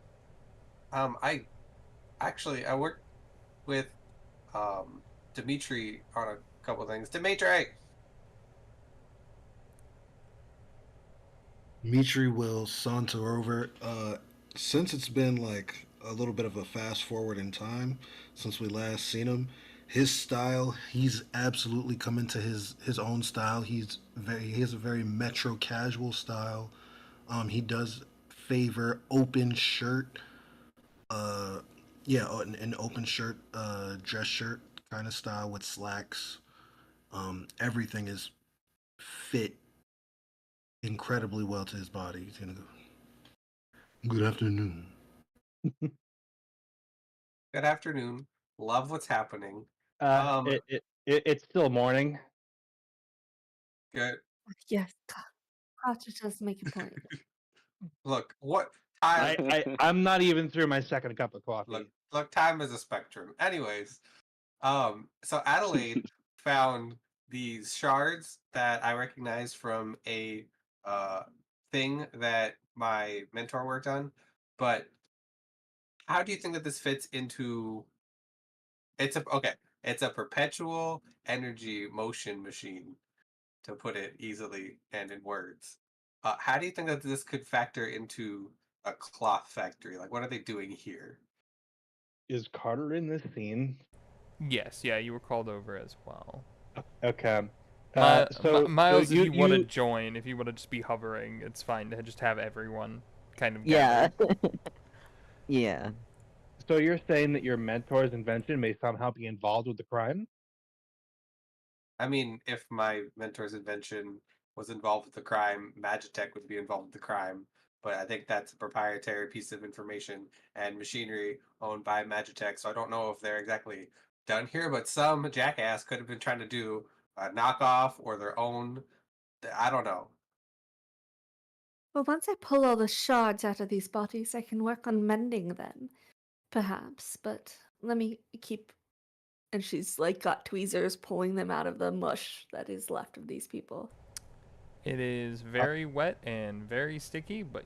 I actually I worked with Dimitri on a couple of things. Dimitri. Mitri will saunter over. Since it's been like a little bit of a fast forward in time since we last seen him, his style, he's absolutely come into his own style. He has a very metro casual style. He does favor open shirt. Uh, yeah, an open shirt, dress shirt kind of style with slacks. Everything is fit incredibly well to his body. He's gonna go. Good afternoon. Good afternoon. Love what's happening. Uh, it's still morning. Good. Yes, Carter does make a point. Look, what time? I'm not even through my second cup of coffee. Look, time is a spectrum. Anyways, so Adelaide found these shards that I recognized from a thing that my mentor worked on. But how do you think that this fits into? It's a perpetual energy motion machine, to put it easily and in words. How do you think that this could factor into a cloth factory? Like, what are they doing here? Is Carter in this scene? Yes, yeah, you were called over as well. Okay. Miles, if you want to you join, if you want to just be hovering, it's fine to just have everyone kind of Yeah. gather. Yeah. so you're saying that your mentor's invention may somehow be involved with the crime? I mean, if my mentor's invention was involved with the crime, Magitech would be involved with the crime. But I think that's a proprietary piece of information and machinery owned by Magitech. So I don't know if they're exactly done here, but some jackass could have been trying to do a knockoff or their own. I don't know. Well, once I pull all the shards out of these bodies, I can work on mending them, perhaps. But let me keep. And she's like got tweezers pulling them out of the mush that is left of these people. It is very wet and very sticky, but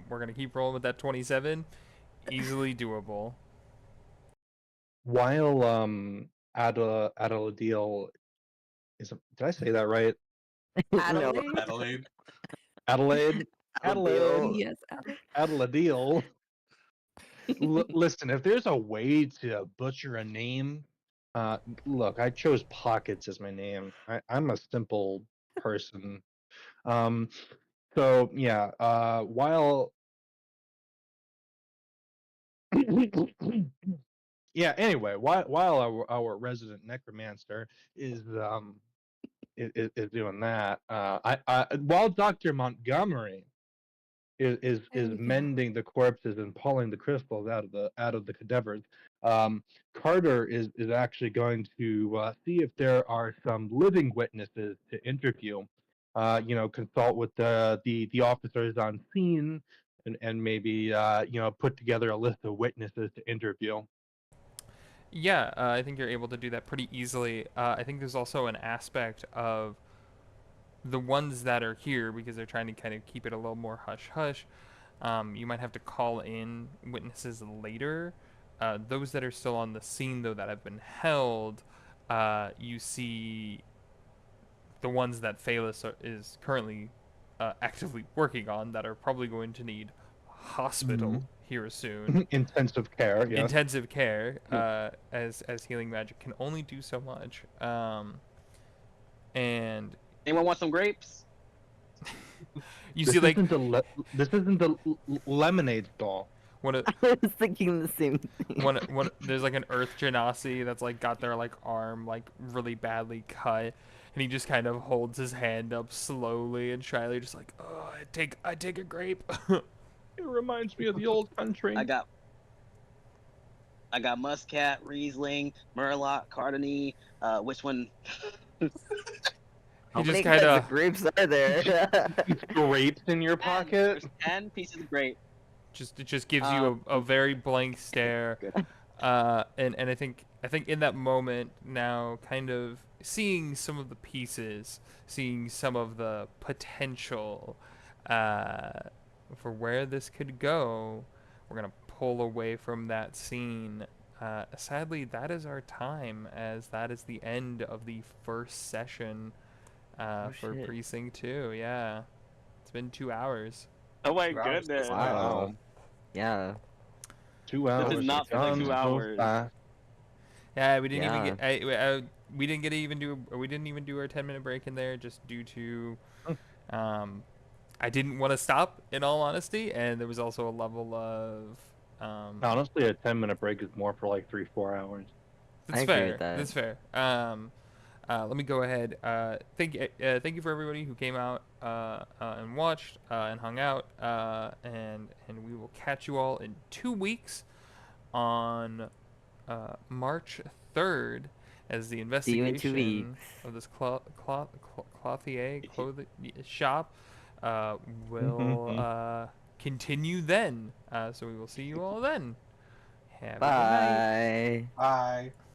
we're gonna keep rolling with that 27. Easily doable. While Adelaide did I say that right? No. Adelaide? Adelaide. Adelaide? Adelaide. Yes, Adelaide. Adelaide. Listen, if there's a way to butcher a name, look, I chose Pockets as my name. I'm a simple person. Um, so yeah, while yeah, anyway, while our resident necromancer is doing that, I while Dr. Montgomery is There we go. mending the corpses and pulling the crystals out of the cadavers. Carter is actually going to see if there are some living witnesses to interview. Consult with the officers on scene and maybe put together a list of witnesses to interview. Yeah, I think you're able to do that pretty easily. I think there's also an aspect of the ones that are here because they're trying to kind of keep it a little more hush hush. You might have to call in witnesses later. Those that are still on the scene, though, that have been held, you see the ones that is currently actively working on that are probably going to need hospital here soon. Intensive care, yes. Intensive care, as healing magic can only do so much. And Anyone want some grapes? you This see, like, this isn't a lemonade stall. one of I was thinking the same thing. one there's like an earth genasi that's like got their like arm like really badly cut, and he just kind of holds his hand up slowly and shyly, just like, oh, I take a grape. It reminds me of the old country. I got Muscat, Riesling, Merlot, Cardonnay. Which one? How He many just kinds kind of of grapes are there? Grapes in your pocket. There's 10 pieces of grape. it just gives you a very blank stare. And I think in that moment now, kind of seeing some of the pieces, seeing some of the potential for where this could go, we're gonna pull away from that scene. Sadly, that is our time, as that is the end of the first session for shit. Precinct 2. Yeah, it's been 2 hours. Oh my 2 hours. goodness. Wow. Yeah. 2 hours. This is not for the gone 2 so hours. fast. Yeah, we didn't even Yeah. get. We didn't get to even do. We didn't even do our 10-minute break in there, just due to, I didn't want to stop. In all honesty, and there was also a level of. Honestly, a 10-minute break is more for like 3-4 hours. That's I agree fair. with that. That's fair. Let me go ahead. Thank you for everybody who came out and watched and hung out. And we will catch you all in 2 weeks on March 3rd as the See you in 2 investigation weeks. of this clothier clothing shop will continue then. So we will see you all then. Have a good night. Bye. Bye.